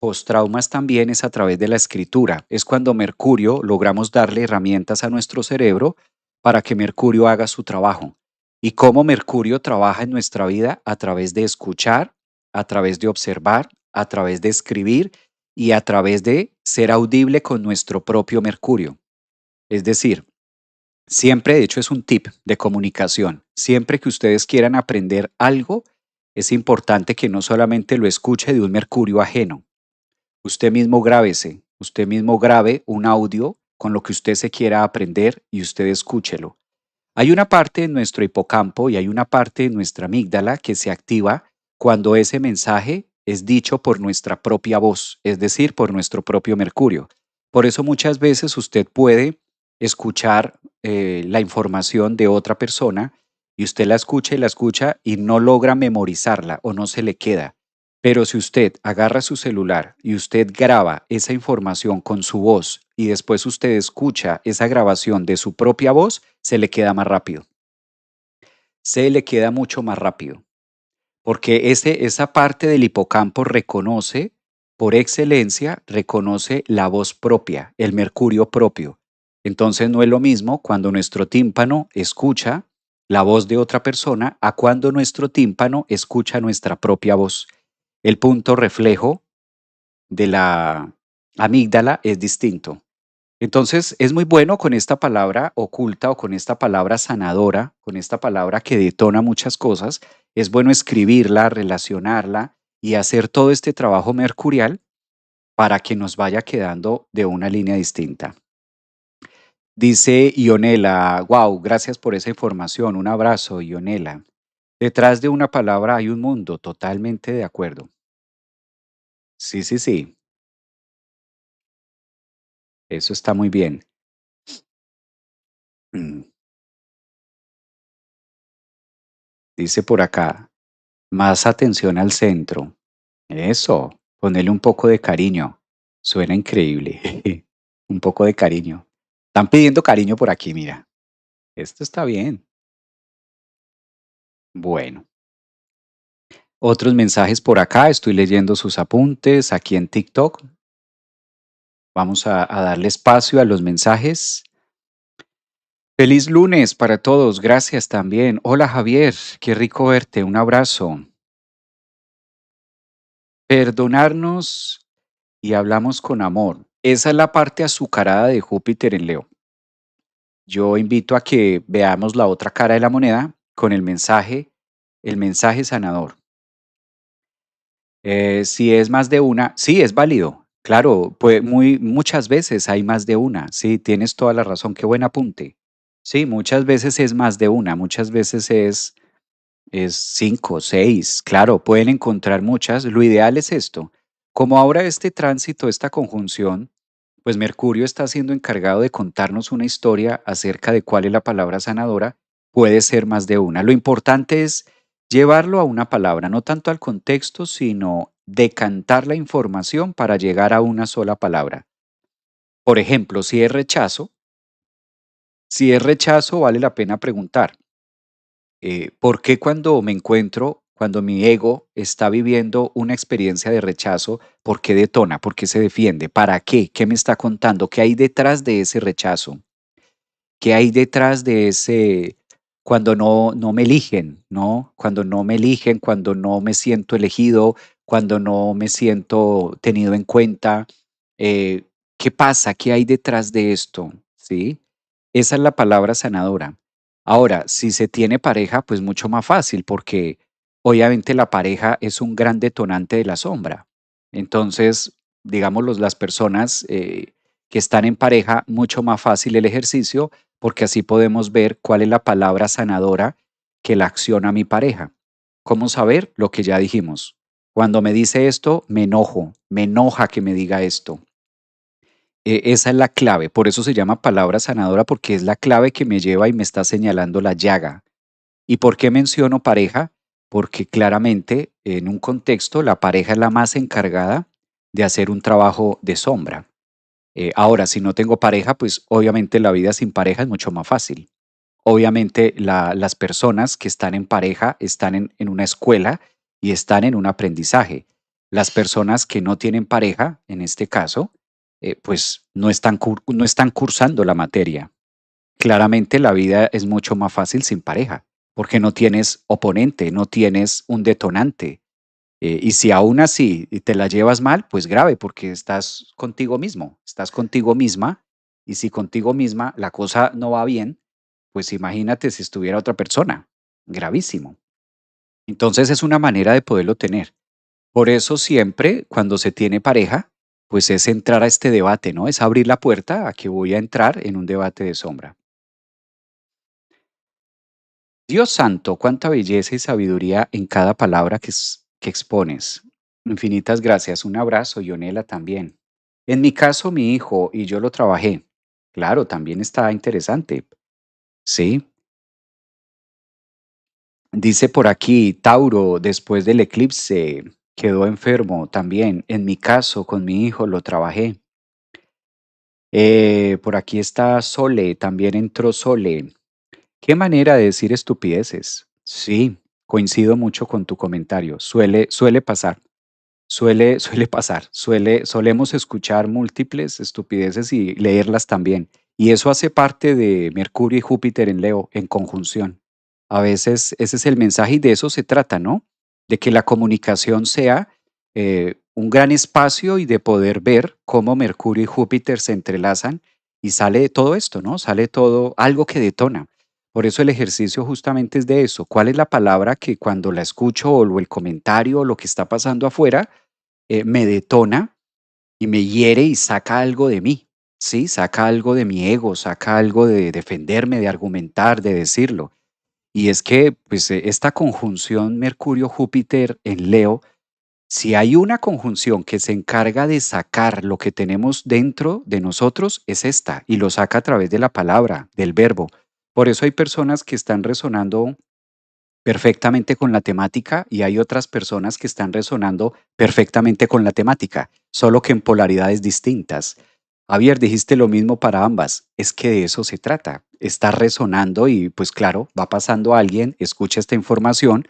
postraumas también es a través de la escritura. Es cuando Mercurio logramos darle herramientas a nuestro cerebro para que Mercurio haga su trabajo. ¿Y cómo Mercurio trabaja en nuestra vida? A través de escuchar, a través de observar, a través de escribir y a través de ser audible con nuestro propio Mercurio. Es decir, siempre, de hecho, es un tip de comunicación. Siempre que ustedes quieran aprender algo, es importante que no solamente lo escuche de un Mercurio ajeno. Usted mismo grábese, usted mismo grabe un audio con lo que usted se quiera aprender y usted escúchelo. Hay una parte en nuestro hipocampo y hay una parte en nuestra amígdala que se activa cuando ese mensaje es dicho por nuestra propia voz, es decir, por nuestro propio Mercurio. Por eso muchas veces usted puede escuchar la información de otra persona y usted la escucha y no logra memorizarla o no se le queda. Pero si usted agarra su celular y usted graba esa información con su voz y después usted escucha esa grabación de su propia voz, se le queda más rápido. Se le queda mucho más rápido, porque esa parte del hipocampo reconoce, por excelencia, reconoce la voz propia, el mercurio propio. Entonces no es lo mismo cuando nuestro tímpano escucha la voz de otra persona a cuando nuestro tímpano escucha nuestra propia voz. El punto reflejo de la amígdala es distinto. Entonces, es muy bueno con esta palabra oculta o con esta palabra sanadora, con esta palabra que detona muchas cosas, es bueno escribirla, relacionarla y hacer todo este trabajo mercurial para que nos vaya quedando de una línea distinta. Dice Ionela, wow, gracias por esa información, un abrazo, Ionela. Detrás de una palabra hay un mundo, totalmente de acuerdo. Sí, sí, sí, eso está muy bien. Mm, Dice por acá, más atención al centro. Eso, ponerle un poco de cariño. Suena increíble. Un poco de cariño. Están pidiendo cariño por aquí, mira. Esto está bien. Bueno, otros mensajes por acá. Estoy leyendo sus apuntes aquí en TikTok. Vamos a darle espacio a los mensajes. Feliz lunes para todos. Gracias también. Hola Javier, qué rico verte. Un abrazo. Perdonarnos y hablamos con amor. Esa es la parte azucarada de Júpiter en Leo. Yo invito a que veamos la otra cara de la moneda con el mensaje sanador. Si es más de una, sí, es válido. Claro, pues muchas veces hay más de una. Sí, tienes toda la razón. Qué buen apunte. Sí, muchas veces es más de una. Muchas veces es 5, 6. Claro, pueden encontrar muchas. Lo ideal es esto. Como ahora este tránsito, esta conjunción, pues Mercurio está siendo encargado de contarnos una historia acerca de cuál es la palabra sanadora. Puede ser más de una. Lo importante es Llevarlo a una palabra, no tanto al contexto, sino decantar la información para llegar a una sola palabra. Por ejemplo, si es rechazo, vale la pena preguntar, ¿por qué cuando mi ego está viviendo una experiencia de rechazo, por qué detona? ¿Por qué se defiende? ¿Para qué? ¿Qué me está contando? ¿Qué hay detrás de ese rechazo? ¿Qué hay detrás de ese cuando no me eligen, no? Cuando no me eligen, cuando no me siento elegido, cuando no me siento tenido en cuenta, eh, ¿qué pasa? ¿Qué hay detrás de esto? ¿Sí? Esa es la palabra sanadora. Ahora, si se tiene pareja, pues mucho más fácil, porque obviamente la pareja es un gran detonante de la sombra. Entonces, digamos, las personas que están en pareja, mucho más fácil el ejercicio porque así podemos ver cuál es la palabra sanadora que la acciona mi pareja. ¿Cómo saber? Lo que ya dijimos. Cuando me dice esto, me enojo, me enoja que me diga esto. Esa es la clave, por eso se llama palabra sanadora, porque es la clave que me lleva y me está señalando la llaga. ¿Y por qué menciono pareja? Porque claramente en un contexto la pareja es la más encargada de hacer un trabajo de sombra. Ahora, si no tengo pareja, pues obviamente la vida sin pareja es mucho más fácil. Obviamente, las personas que están en pareja están en una escuela y están en un aprendizaje. Las personas que no tienen pareja, en este caso, pues no están cursando la materia. Claramente la vida es mucho más fácil sin pareja, porque no tienes oponente, no tienes un detonante. Y si aún así te la llevas mal, pues grave, porque estás contigo mismo, estás contigo misma, y si contigo misma la cosa no va bien, pues imagínate si estuviera otra persona, gravísimo. Entonces es una manera de poderlo tener. Por eso siempre cuando se tiene pareja, pues es entrar a este debate, ¿no? Es abrir la puerta a que voy a entrar en un debate de sombra. Dios santo, cuánta belleza y sabiduría en cada palabra que expones. Infinitas gracias. Un abrazo, Yonela, también. En mi caso, mi hijo y yo lo trabajé. Claro, también está interesante. Sí. Dice por aquí, Tauro, después del eclipse, quedó enfermo también. En mi caso, con mi hijo lo trabajé. Por aquí está Sole, también entró Sole. Qué manera de decir estupideces. Sí, coincido mucho con tu comentario. Suele pasar. Suele pasar, solemos escuchar múltiples estupideces y leerlas también. Y eso hace parte de Mercurio y Júpiter en Leo, en conjunción. A veces ese es el mensaje y de eso se trata, ¿no? De que la comunicación sea un gran espacio y de poder ver cómo Mercurio y Júpiter se entrelazan y sale todo esto, ¿no? Sale todo algo que detona. Por eso el ejercicio justamente es de eso. ¿Cuál es la palabra que cuando la escucho o el comentario o lo que está pasando afuera me detona y me hiere y saca algo de mí, ¿sí? Saca algo de mi ego, saca algo de defenderme, de argumentar, de decirlo. Y es que, pues, esta conjunción Mercurio-Júpiter en Leo, si hay una conjunción que se encarga de sacar lo que tenemos dentro de nosotros, es esta, y lo saca a través de la palabra, del verbo. Por eso hay personas que están resonando perfectamente con la temática y hay otras personas que están resonando perfectamente con la temática, solo que en polaridades distintas. Javier, dijiste lo mismo para ambas. Es que de eso se trata. Está resonando y pues claro, va pasando alguien, escucha esta información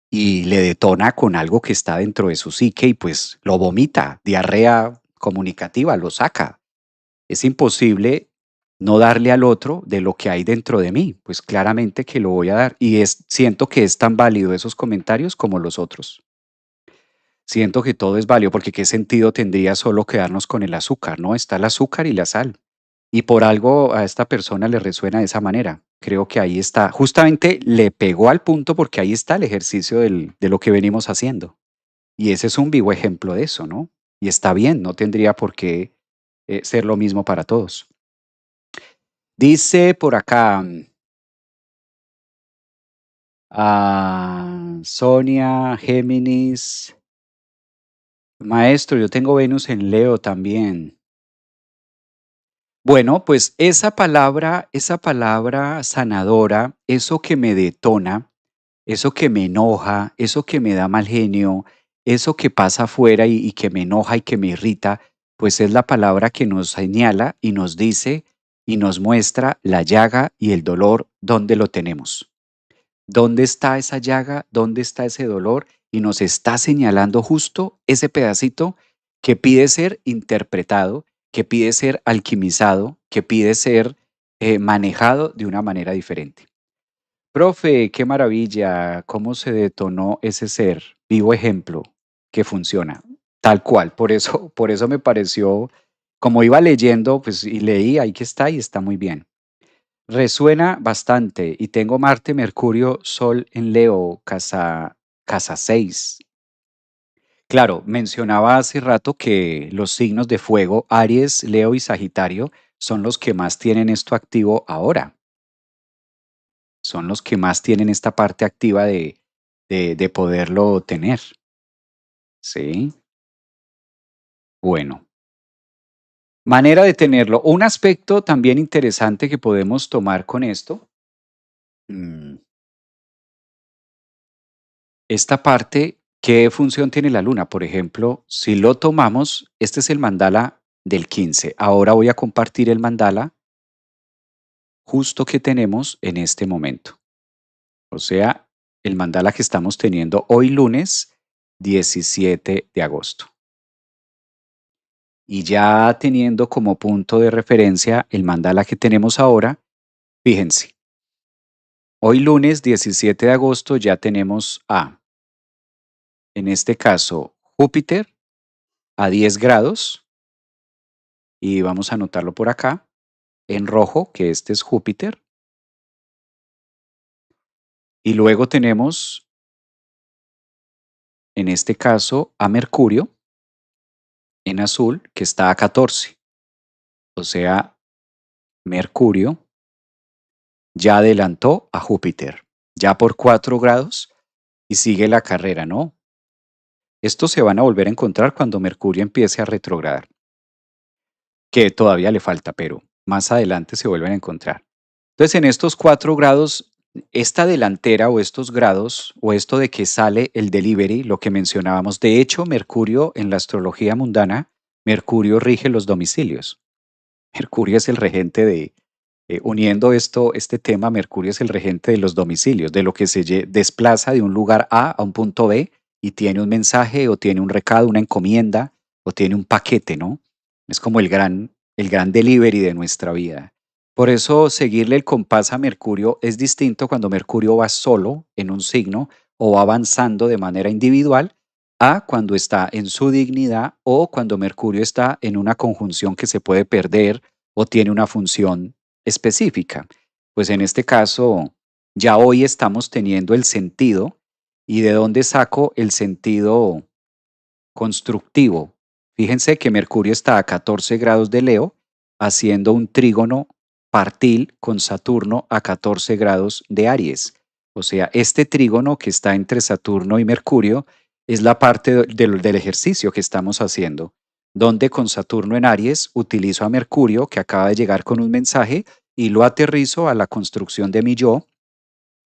y le detona con algo que está dentro de su psique y pues lo vomita, diarrea comunicativa, lo saca. Es imposible no darle al otro de lo que hay dentro de mí, pues claramente que lo voy a dar. Y siento que es tan válido esos comentarios como los otros. Siento que todo es válido porque qué sentido tendría solo quedarnos con el azúcar, ¿no? Está el azúcar y la sal. Y por algo a esta persona le resuena de esa manera. Creo que ahí está. Justamente le pegó al punto porque ahí está el ejercicio de lo que venimos haciendo. Y ese es un vivo ejemplo de eso, ¿no? Y está bien, no tendría por qué ser lo mismo para todos. Dice por acá, Sonia, Géminis, maestro, yo tengo Venus en Leo también. Bueno, pues esa palabra sanadora, eso que me detona, eso que me enoja, eso que me da mal genio, eso que pasa afuera y que me enoja y que me irrita, pues es la palabra que nos señala y nos dice y nos muestra la llaga y el dolor, dónde lo tenemos. ¿Dónde está esa llaga? ¿Dónde está ese dolor? Y nos está señalando justo ese pedacito que pide ser interpretado, que pide ser alquimizado, que pide ser manejado de una manera diferente. Profe, qué maravilla, cómo se detonó ese ser. Vivo ejemplo que funciona. Tal cual. Por eso me pareció, como iba leyendo, pues y leí, ahí que está y está muy bien. Resuena bastante y tengo Marte, Mercurio, Sol en Leo, casa 6. Claro, mencionaba hace rato que los signos de fuego, Aries, Leo y Sagitario, son los que más tienen esto activo ahora. Son los que más tienen esta parte activa de poderlo tener. Sí, bueno. Manera de tenerlo. Un aspecto también interesante que podemos tomar con esto. mm, Esta parte, ¿qué función tiene la luna? Por ejemplo, si lo tomamos, este es el mandala del 15. Ahora voy a compartir el mandala justo que tenemos en este momento. O sea, el mandala que estamos teniendo hoy lunes 17 de agosto. Y ya teniendo como punto de referencia el mandala que tenemos ahora, fíjense, hoy lunes 17 de agosto ya tenemos en este caso, Júpiter a 10 grados, y vamos a anotarlo por acá, en rojo, que este es Júpiter, y luego tenemos, en este caso, a Mercurio, en azul, que está a 14. O sea, Mercurio ya adelantó a Júpiter, ya por 4 grados, y sigue la carrera, ¿no? Estos se van a volver a encontrar cuando Mercurio empiece a retrogradar, que todavía le falta, pero más adelante se vuelven a encontrar. Entonces, en estos 4 grados, esta delantera o estos grados o esto de que sale el delivery, lo que mencionábamos, de hecho, Mercurio en la astrología mundana, Mercurio rige los domicilios. Mercurio es el regente uniendo este tema, Mercurio es el regente de los domicilios, de lo que desplaza de un lugar A un punto B y tiene un mensaje o tiene un recado, una encomienda o tiene un paquete, ¿no? Es como el gran delivery de nuestra vida. Por eso seguirle el compás a Mercurio es distinto cuando Mercurio va solo en un signo o va avanzando de manera individual a cuando está en su dignidad o cuando Mercurio está en una conjunción que se puede perder o tiene una función específica. Pues en este caso, ya hoy estamos teniendo el sentido. ¿Y de dónde saco el sentido constructivo? Fíjense que Mercurio está a 14 grados de Leo, haciendo un trígono partil con Saturno a 14 grados de Aries. O sea, este trígono que está entre Saturno y Mercurio es la parte del ejercicio que estamos haciendo, donde con Saturno en Aries utilizo a Mercurio, que acaba de llegar con un mensaje, y lo aterrizo a la construcción de mi yo,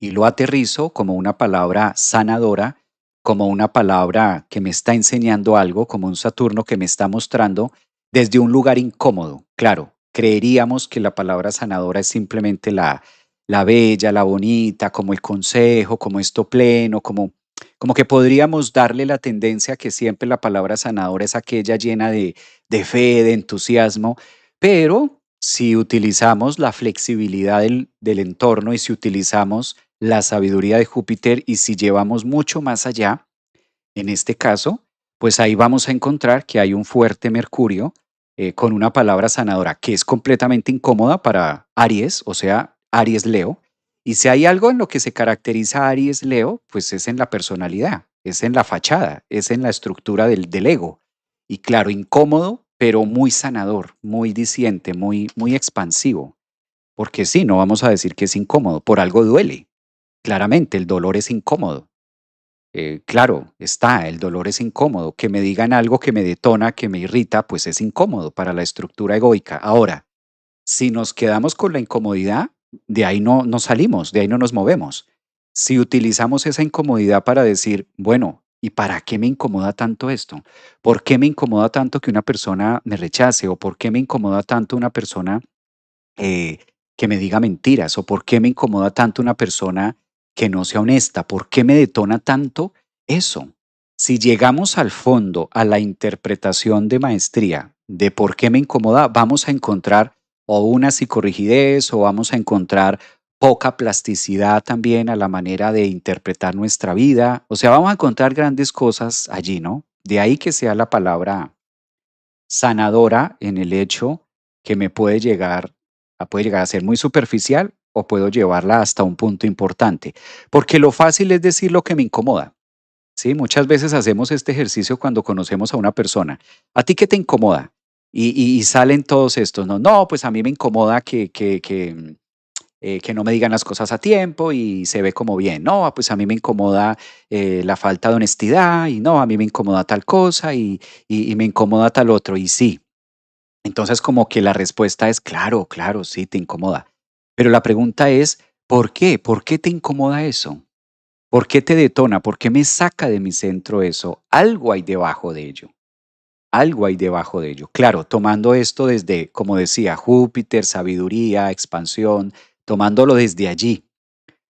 y lo aterrizo como una palabra sanadora, como una palabra que me está enseñando algo, como un Saturno que me está mostrando desde un lugar incómodo. Claro, creeríamos que la palabra sanadora es simplemente la bella, la bonita, como el consejo, como esto pleno, como que podríamos darle la tendencia que siempre la palabra sanadora es aquella llena de fe, de entusiasmo, pero si utilizamos la flexibilidad del entorno y si utilizamos la sabiduría de Júpiter y si llevamos mucho más allá, en este caso, pues ahí vamos a encontrar que hay un fuerte Mercurio con una palabra sanadora que es completamente incómoda para Aries, o sea, Aries Leo. Y si hay algo en lo que se caracteriza a Aries Leo, pues es en la personalidad, es en la fachada, es en la estructura del ego. Y claro, incómodo, pero muy sanador, muy diciente, muy expansivo. Porque sí, no vamos a decir que es incómodo, por algo duele. Claramente, el dolor es incómodo. Claro, está, el dolor es incómodo. Que me digan algo que me detona, que me irrita, pues es incómodo para la estructura egoica. Ahora, si nos quedamos con la incomodidad, de ahí no salimos, de ahí no nos movemos. Si utilizamos esa incomodidad para decir, bueno, ¿y para qué me incomoda tanto esto? ¿Por qué me incomoda tanto que una persona me rechace? ¿O por qué me incomoda tanto una persona eh, que me diga mentiras? ¿O por qué me incomoda tanto una persona que no sea honesta? ¿Por qué me detona tanto eso? Si llegamos al fondo, a la interpretación de maestría de por qué me incomoda, vamos a encontrar o una psicorrigidez o vamos a encontrar poca plasticidad también a la manera de interpretar nuestra vida. O sea, vamos a encontrar grandes cosas allí, ¿no? De ahí que sea la palabra sanadora en el hecho que me puede llegar a ser muy superficial o puedo llevarla hasta un punto importante. Porque lo fácil es decir lo que me incomoda. Sí, muchas veces hacemos este ejercicio cuando conocemos a una persona. ¿A ti qué te incomoda? Y salen todos estos, ¿no? No, pues a mí me incomoda que no me digan las cosas a tiempo y se ve como bien. No, pues a mí me incomoda la falta de honestidad y no, a mí me incomoda tal cosa y me incomoda tal otro. Y sí, entonces como que la respuesta es claro, claro, sí, te incomoda. Pero la pregunta es, ¿por qué? ¿Por qué te incomoda eso? ¿Por qué te detona? ¿Por qué me saca de mi centro eso? Algo hay debajo de ello. Algo hay debajo de ello. Claro, tomando esto desde, como decía, Júpiter, sabiduría, expansión, tomándolo desde allí,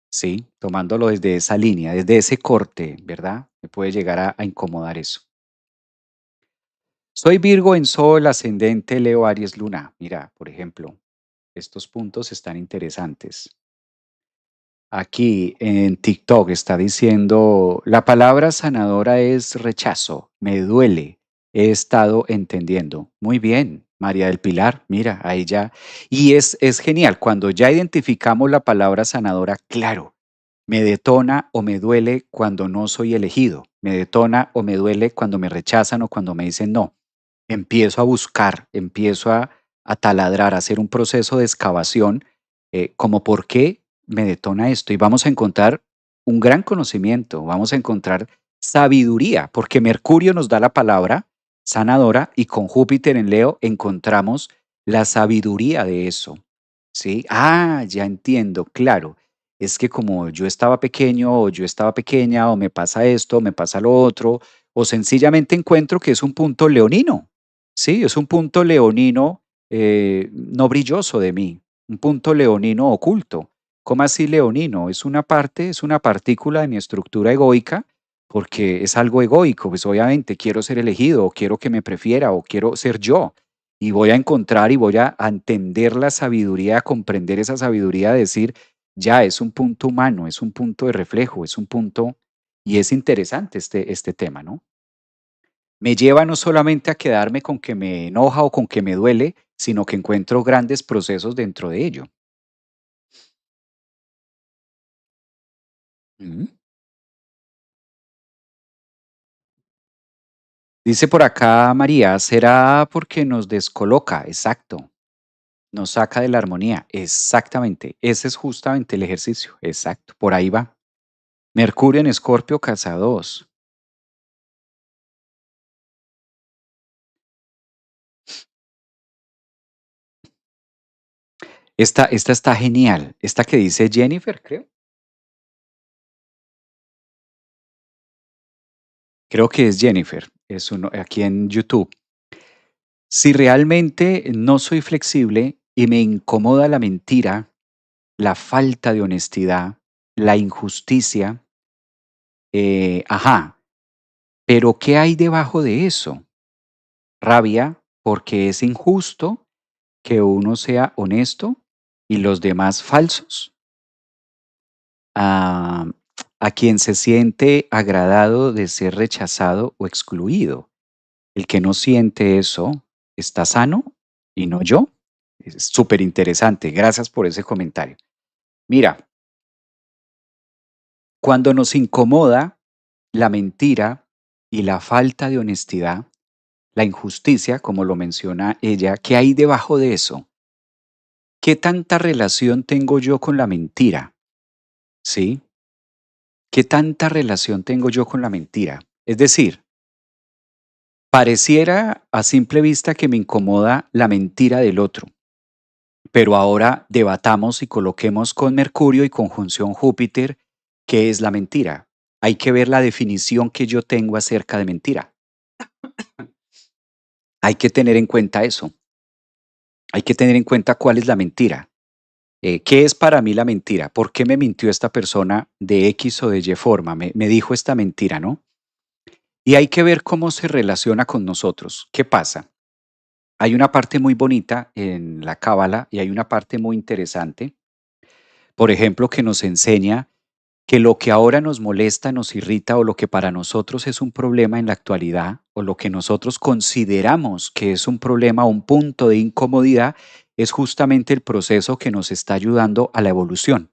¿sí? Tomándolo desde esa línea, desde ese corte, ¿verdad? Me puede llegar a incomodar eso. Soy Virgo en Sol, ascendente, Leo, Aries, Luna. Mira, por ejemplo, estos puntos están interesantes. Aquí en TikTok está diciendo, la palabra sanadora es rechazo, me duele, he estado entendiendo. Muy bien, María del Pilar, mira, ahí ya. Y es genial, cuando ya identificamos la palabra sanadora, claro, me detona o me duele cuando no soy elegido, me detona o me duele cuando me rechazan o cuando me dicen no. Empiezo a buscar, empiezo a taladrar, a hacer un proceso de excavación, como por qué me detona esto. Y vamos a encontrar un gran conocimiento, vamos a encontrar sabiduría, porque Mercurio nos da la palabra sanadora y con Júpiter en Leo encontramos la sabiduría de eso. ¿Sí? Ah, ya entiendo, claro. Es que como yo estaba pequeño o yo estaba pequeña o me pasa esto, me pasa lo otro, o sencillamente encuentro que es un punto leonino. Sí, es un punto leonino no brilloso de mí, un punto leonino oculto. ¿Cómo así leonino? Es una parte, es una partícula de mi estructura egoica, porque es algo egoico, pues obviamente quiero ser elegido, o quiero que me prefiera, o quiero ser yo. Y voy a encontrar y voy a entender la sabiduría, a comprender esa sabiduría, de decir, ya es un punto humano, es un punto de reflejo, es un punto, y es interesante este tema, ¿no? Me lleva no solamente a quedarme con que me enoja o con que me duele, sino que encuentro grandes procesos dentro de ello. Mm. Dice por acá María, será porque nos descoloca, exacto, nos saca de la armonía, exactamente, ese es justamente el ejercicio, exacto, por ahí va. Mercurio en Escorpio, casa 2. Esta está genial, esta que dice Jennifer, creo que es Jennifer, es uno, aquí en YouTube. Si realmente no soy flexible y me incomoda la mentira, la falta de honestidad, la injusticia, ajá, pero ¿qué hay debajo de eso? Rabia porque es injusto que uno sea honesto y los demás falsos. Ah, a quien se siente agradado de ser rechazado o excluido. El que no siente eso está sano y no yo. Es súper interesante. Gracias por ese comentario. Mira, cuando nos incomoda la mentira y la falta de honestidad, la injusticia, como lo menciona ella, ¿qué hay debajo de eso? ¿Qué tanta relación tengo yo con la mentira? ¿Sí? ¿Qué tanta relación tengo yo con la mentira? Es decir, pareciera a simple vista que me incomoda la mentira del otro, pero ahora debatamos y coloquemos con Mercurio y conjunción Júpiter ¿Qué es la mentira? Hay que ver la definición que yo tengo acerca de mentira. Hay que tener en cuenta eso. Hay que tener en cuenta cuál es la mentira. ¿Qué es para mí la mentira? ¿Por qué me mintió esta persona de X o de Y forma? Me dijo esta mentira, ¿no? Y hay que ver cómo se relaciona con nosotros. ¿Qué pasa? Hay una parte muy bonita en la Cábala y hay una parte muy interesante, por ejemplo, que nos enseña que lo que ahora nos molesta, nos irrita o lo que para nosotros es un problema en la actualidad o lo que nosotros consideramos que es un problema o un punto de incomodidad es justamente el proceso que nos está ayudando a la evolución.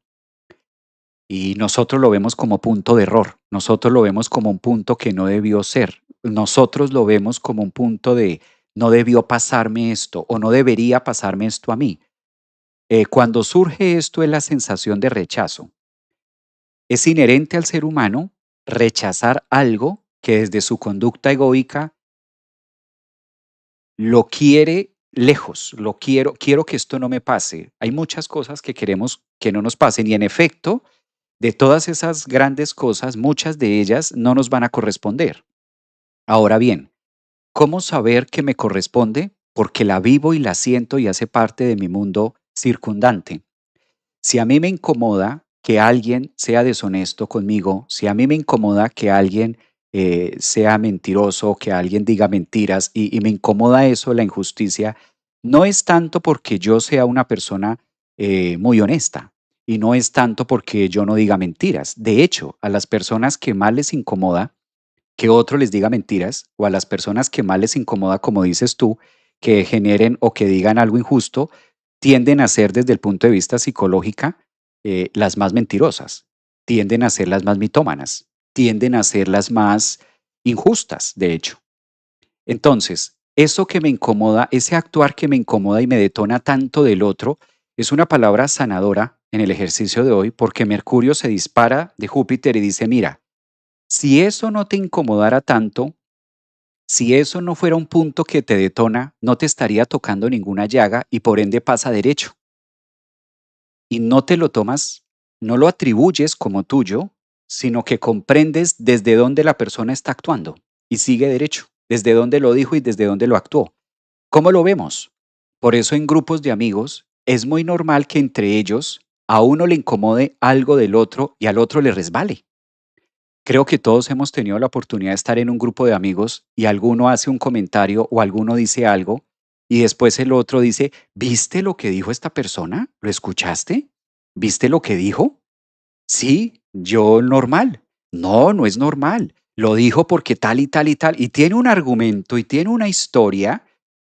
Y nosotros lo vemos como punto de error, nosotros lo vemos como un punto que no debió ser, nosotros lo vemos como un punto de no debió pasarme esto o no debería pasarme esto a mí. Cuando surge esto es la sensación de rechazo. Es inherente al ser humano rechazar algo que desde su conducta egoica lo quiere lejos, quiero que esto no me pase. Hay muchas cosas que queremos que no nos pasen y en efecto, de todas esas grandes cosas, muchas de ellas no nos van a corresponder. Ahora bien, ¿cómo saber que me corresponde? Porque la vivo y la siento y hace parte de mi mundo circundante. Si a mí me incomoda que alguien sea deshonesto conmigo, si a mí me incomoda que alguien sea mentiroso, que alguien diga mentiras y me incomoda eso, la injusticia, no es tanto porque yo sea una persona muy honesta y no es tanto porque yo no diga mentiras. De hecho, a las personas que más les incomoda que otro les diga mentiras o a las personas que más les incomoda, como dices tú, que generen o que digan algo injusto, tienden a ser desde el punto de vista psicológica las más mentirosas, tienden a ser las más mitómanas, tienden a ser las más injustas, de hecho. Entonces, eso que me incomoda, ese actuar que me incomoda y me detona tanto del otro, es una palabra sanadora en el ejercicio de hoy porque Mercurio se dispara de Júpiter y dice, mira, si eso no te incomodara tanto, si eso no fuera un punto que te detona, no te estaría tocando ninguna llaga y por ende pasa derecho. Y no te lo tomas, no lo atribuyes como tuyo, sino que comprendes desde dónde la persona está actuando y sigue derecho, desde dónde lo dijo y desde dónde lo actuó. ¿Cómo lo vemos? Por eso en grupos de amigos es muy normal que entre ellos a uno le incomode algo del otro y al otro le resbale. Creo que todos hemos tenido la oportunidad de estar en un grupo de amigos y alguno hace un comentario o alguno dice algo y después el otro dice, ¿viste lo que dijo esta persona? ¿Lo escuchaste? ¿Viste lo que dijo? Sí, yo normal. No, no es normal. Lo dijo porque tal y tal y tal y tiene un argumento y tiene una historia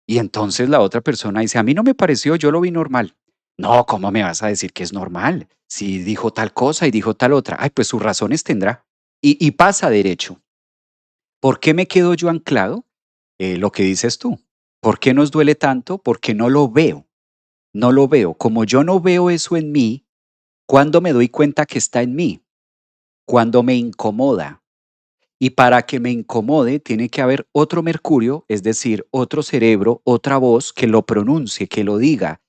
y entonces la otra persona dice, a mí no me pareció, yo lo vi normal. No, ¿cómo me vas a decir que es normal? Si dijo tal cosa y dijo tal otra. Ay, pues sus razones tendrá. Y pasa derecho. ¿Por qué me quedo yo anclado? Lo que dices tú. ¿Por qué nos duele tanto? Porque no lo veo. No lo veo. Como yo no veo eso en mí, ¿cuándo me doy cuenta que está en mí? Cuando me incomoda. Y para que me incomode, tiene que haber otro Mercurio, es decir, otro cerebro, otra voz que lo pronuncie, que lo diga.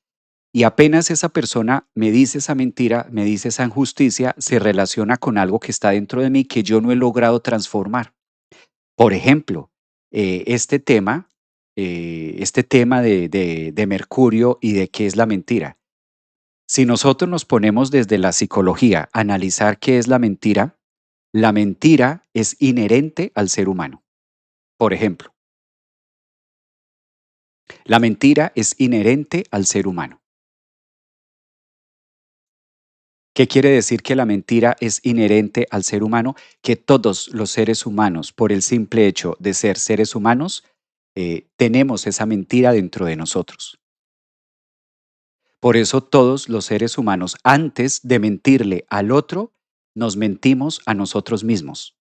Y apenas esa persona me dice esa mentira, me dice esa injusticia, se relaciona con algo que está dentro de mí que yo no he logrado transformar. Por ejemplo, este tema de Mercurio y de qué es la mentira. Si nosotros nos ponemos desde la psicología a analizar qué es la mentira es inherente al ser humano. Por ejemplo, la mentira es inherente al ser humano. ¿Qué quiere decir que la mentira es inherente al ser humano? Que todos los seres humanos, por el simple hecho de ser seres humanos, tenemos esa mentira dentro de nosotros. Por eso todos los seres humanos, antes de mentirle al otro, nos mentimos a nosotros mismos.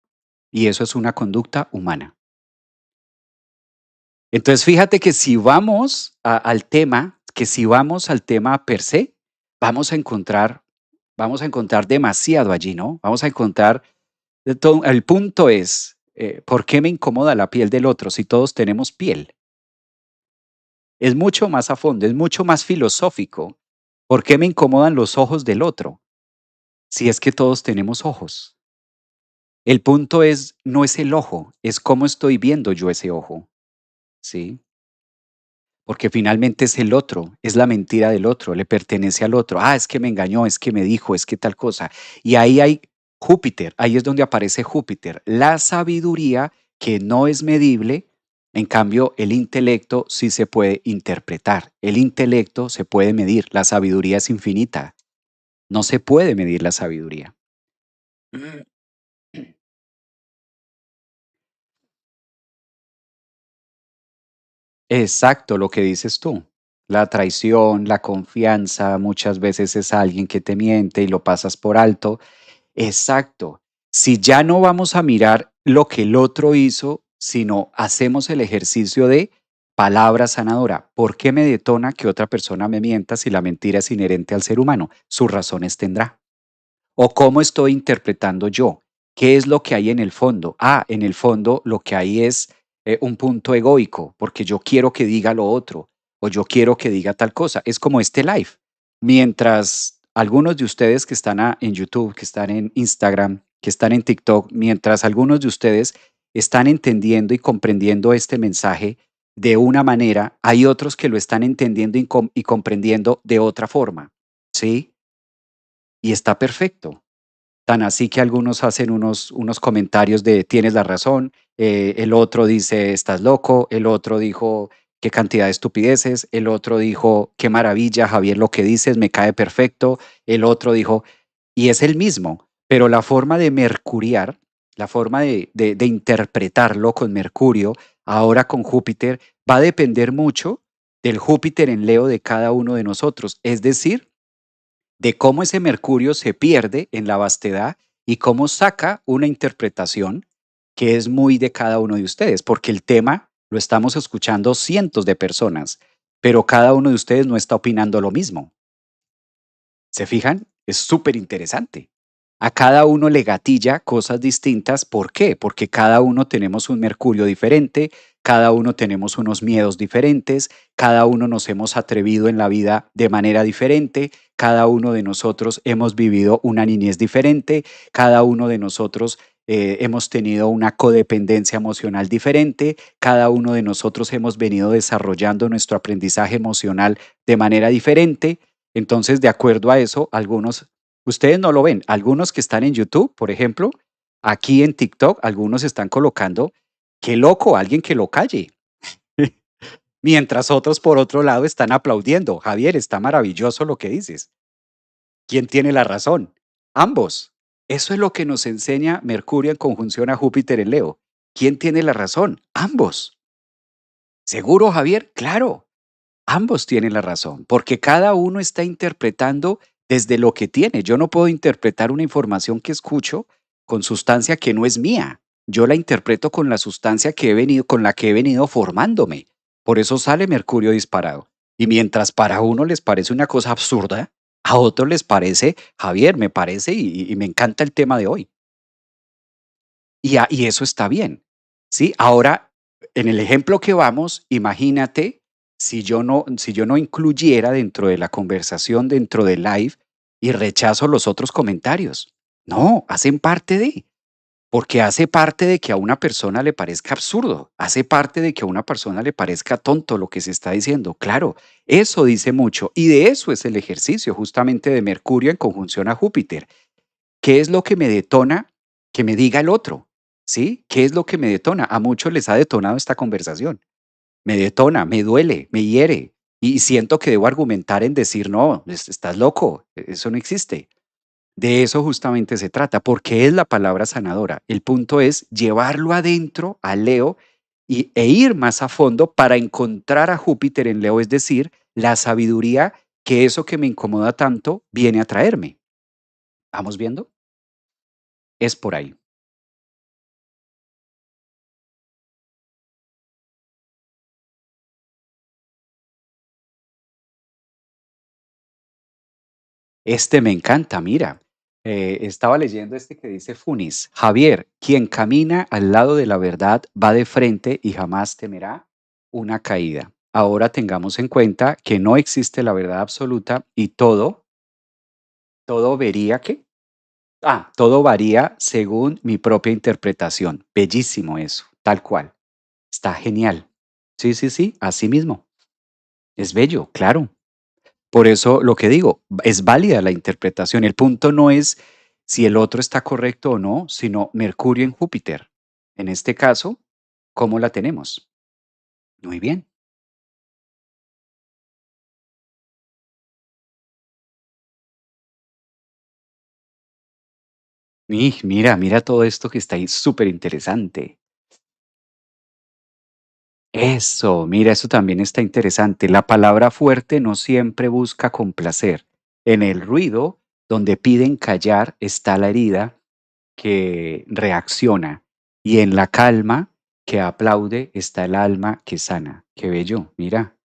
Y eso es una conducta humana. Entonces, fíjate que si vamos al tema, que si vamos al tema per se, vamos a encontrar, vamos a encontrar demasiado allí, ¿no? Vamos a encontrar de todo. El punto es, ¿por qué me incomoda la piel del otro si todos tenemos piel? Es mucho más a fondo, es mucho más filosófico. ¿Por qué me incomodan los ojos del otro? Si es que todos tenemos ojos. El punto es, no es el ojo, es cómo estoy viendo yo ese ojo, ¿sí? Porque finalmente es el otro, es la mentira del otro, le pertenece al otro. Ah, es que me engañó, es que me dijo, es que tal cosa. Y ahí hay Júpiter, ahí es donde aparece Júpiter, la sabiduría que no es medible, en cambio el intelecto sí se puede interpretar, el intelecto se puede medir, la sabiduría es infinita, no se puede medir la sabiduría. Exacto, lo que dices tú. La traición, la confianza, muchas veces es alguien que te miente y lo pasas por alto. Exacto. Si ya no vamos a mirar lo que el otro hizo, sino hacemos el ejercicio de palabra sanadora. ¿Por qué me detona que otra persona me mienta si la mentira es inherente al ser humano? Sus razones tendrá. ¿O cómo estoy interpretando yo? ¿Qué es lo que hay en el fondo? Ah, en el fondo lo que hay es un punto egoico, porque yo quiero que diga lo otro, o yo quiero que diga tal cosa. Es como este live. Mientras algunos de ustedes que están en YouTube, que están en Instagram, que están en TikTok, mientras algunos de ustedes están entendiendo y comprendiendo este mensaje de una manera, hay otros que lo están entendiendo y comprendiendo de otra forma. ¿Sí? Y está perfecto. Tan así que algunos hacen unos comentarios de tienes la razón, el otro dice estás loco, el otro dijo qué cantidad de estupideces, el otro dijo qué maravilla, Javier, lo que dices me cae perfecto, el otro dijo, y es el mismo, pero la forma de mercuriar, la forma de interpretarlo con Mercurio, ahora con Júpiter, va a depender mucho del Júpiter en Leo de cada uno de nosotros. Es decir, de cómo ese Mercurio se pierde en la vastedad y cómo saca una interpretación que es muy de cada uno de ustedes, porque el tema lo estamos escuchando cientos de personas, pero cada uno de ustedes no está opinando lo mismo. ¿Se fijan? Es súper interesante. A cada uno le gatilla cosas distintas. ¿Por qué? Porque cada uno tenemos un Mercurio diferente, cada uno tenemos unos miedos diferentes, cada uno nos hemos atrevido en la vida de manera diferente, cada uno de nosotros hemos vivido una niñez diferente, cada uno de nosotros hemos tenido una codependencia emocional diferente, cada uno de nosotros hemos venido desarrollando nuestro aprendizaje emocional de manera diferente. Entonces, de acuerdo a eso, algunos, ustedes no lo ven, algunos que están en YouTube, por ejemplo, aquí en TikTok, algunos están colocando, qué loco, alguien que lo calle. Mientras otros, por otro lado, están aplaudiendo. Javier, está maravilloso lo que dices. ¿Quién tiene la razón? Ambos. Eso es lo que nos enseña Mercurio en conjunción a Júpiter en Leo. ¿Quién tiene la razón? Ambos. ¿Seguro, Javier? Claro. Ambos tienen la razón, porque cada uno está interpretando desde lo que tiene. Yo no puedo interpretar una información que escucho con sustancia que no es mía. Yo la interpreto con la sustancia que he venido, con la que he venido formándome. Por eso sale Mercurio disparado. Y mientras para uno les parece una cosa absurda, a otros les parece, Javier, me parece y me encanta el tema de hoy. Y eso está bien, ¿sí? Ahora, en el ejemplo que vamos, imagínate si yo no incluyera dentro de la conversación, dentro del live, y rechazo los otros comentarios. No, hacen parte de, porque hace parte de que a una persona le parezca absurdo, hace parte de que a una persona le parezca tonto lo que se está diciendo. Claro, eso dice mucho, y de eso es el ejercicio justamente de Mercurio en conjunción a Júpiter. ¿Qué es lo que me detona que me diga el otro? ¿Sí? ¿Qué es lo que me detona? A muchos les ha detonado esta conversación. Me detona, me duele, me hiere y siento que debo argumentar en decir, no, estás loco, eso no existe. De eso justamente se trata, porque es la palabra sanadora. El punto es llevarlo adentro a Leo e ir más a fondo para encontrar a Júpiter en Leo, es decir, la sabiduría que eso que me incomoda tanto viene a traerme. ¿Vamos viendo? Es por ahí. Este me encanta, mira. Estaba leyendo este que dice Funis, Javier, quien camina al lado de la verdad va de frente y jamás temerá una caída. Ahora tengamos en cuenta que no existe la verdad absoluta y todo vería que. Todo varía según mi propia interpretación. Bellísimo eso, tal cual. Está genial. Sí, sí, sí, así mismo. Es bello, claro. Por eso lo que digo, es válida la interpretación. El punto no es si el otro está correcto o no, sino Mercurio en Júpiter. En este caso, ¿cómo la tenemos? Muy bien. Mira, mira todo esto que está ahí súper interesante. Eso, mira, eso también está interesante. La palabra fuerte no siempre busca complacer. En el ruido, donde piden callar, está la herida que reacciona. Y en la calma que aplaude está el alma que sana. Qué bello, mira.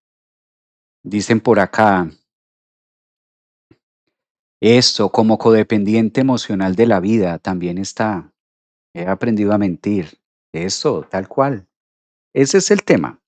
Dicen por acá, esto como codependiente emocional de la vida también está. He aprendido a mentir. Eso, tal cual. Ese es el tema.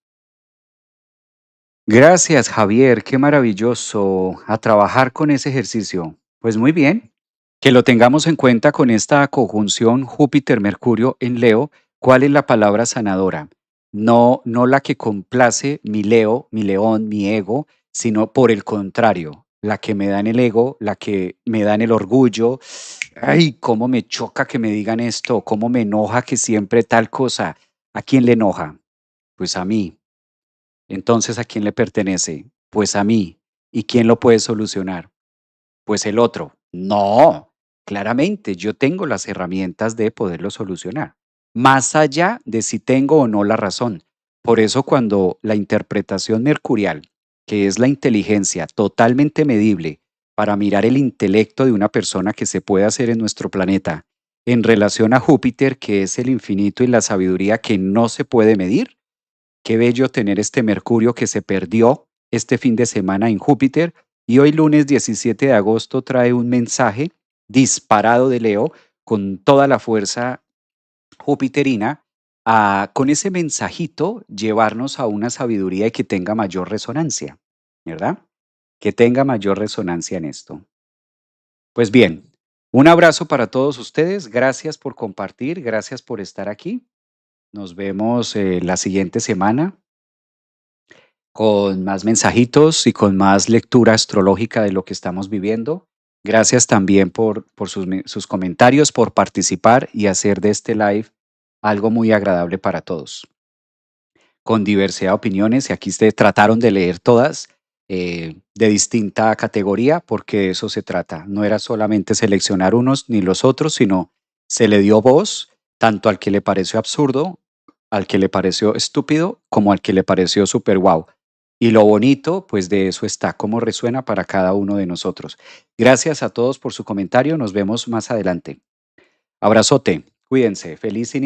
Gracias, Javier, qué maravilloso a trabajar con ese ejercicio. Pues muy bien, que lo tengamos en cuenta con esta conjunción Júpiter-Mercurio en Leo. ¿Cuál es la palabra sanadora? No, no la que complace mi Leo, mi león, mi ego, sino por el contrario, la que me da en el ego, la que me da en el orgullo. Ay, cómo me choca que me digan esto, cómo me enoja que siempre tal cosa. ¿A quién le enoja? Pues a mí. Entonces, ¿a quién le pertenece? Pues a mí. ¿Y quién lo puede solucionar? Pues el otro. No, claramente yo tengo las herramientas de poderlo solucionar, más allá de si tengo o no la razón. Por eso cuando la interpretación mercurial, que es la inteligencia totalmente medible para mirar el intelecto de una persona que se puede hacer en nuestro planeta, en relación a Júpiter, que es el infinito y la sabiduría que no se puede medir, qué bello tener este Mercurio que se perdió este fin de semana en Júpiter y hoy lunes 17 de agosto trae un mensaje disparado de Leo con toda la fuerza jupiterina a con ese mensajito llevarnos a una sabiduría y que tenga mayor resonancia, ¿verdad? Que tenga mayor resonancia en esto. Pues bien, un abrazo para todos ustedes, gracias por compartir, gracias por estar aquí. Nos vemos la siguiente semana con más mensajitos y con más lectura astrológica de lo que estamos viviendo. Gracias también por sus comentarios, por participar y hacer de este live algo muy agradable para todos, con diversidad de opiniones. Y aquí se trataron de leer todas de distinta categoría, porque de eso se trata. No era solamente seleccionar unos ni los otros, sino se le dio voz tanto al que le pareció absurdo, al que le pareció estúpido, como al que le pareció súper guau. Y lo bonito, pues de eso está, cómo resuena para cada uno de nosotros. Gracias a todos por su comentario. Nos vemos más adelante. Abrazote. Cuídense. Feliz inicio.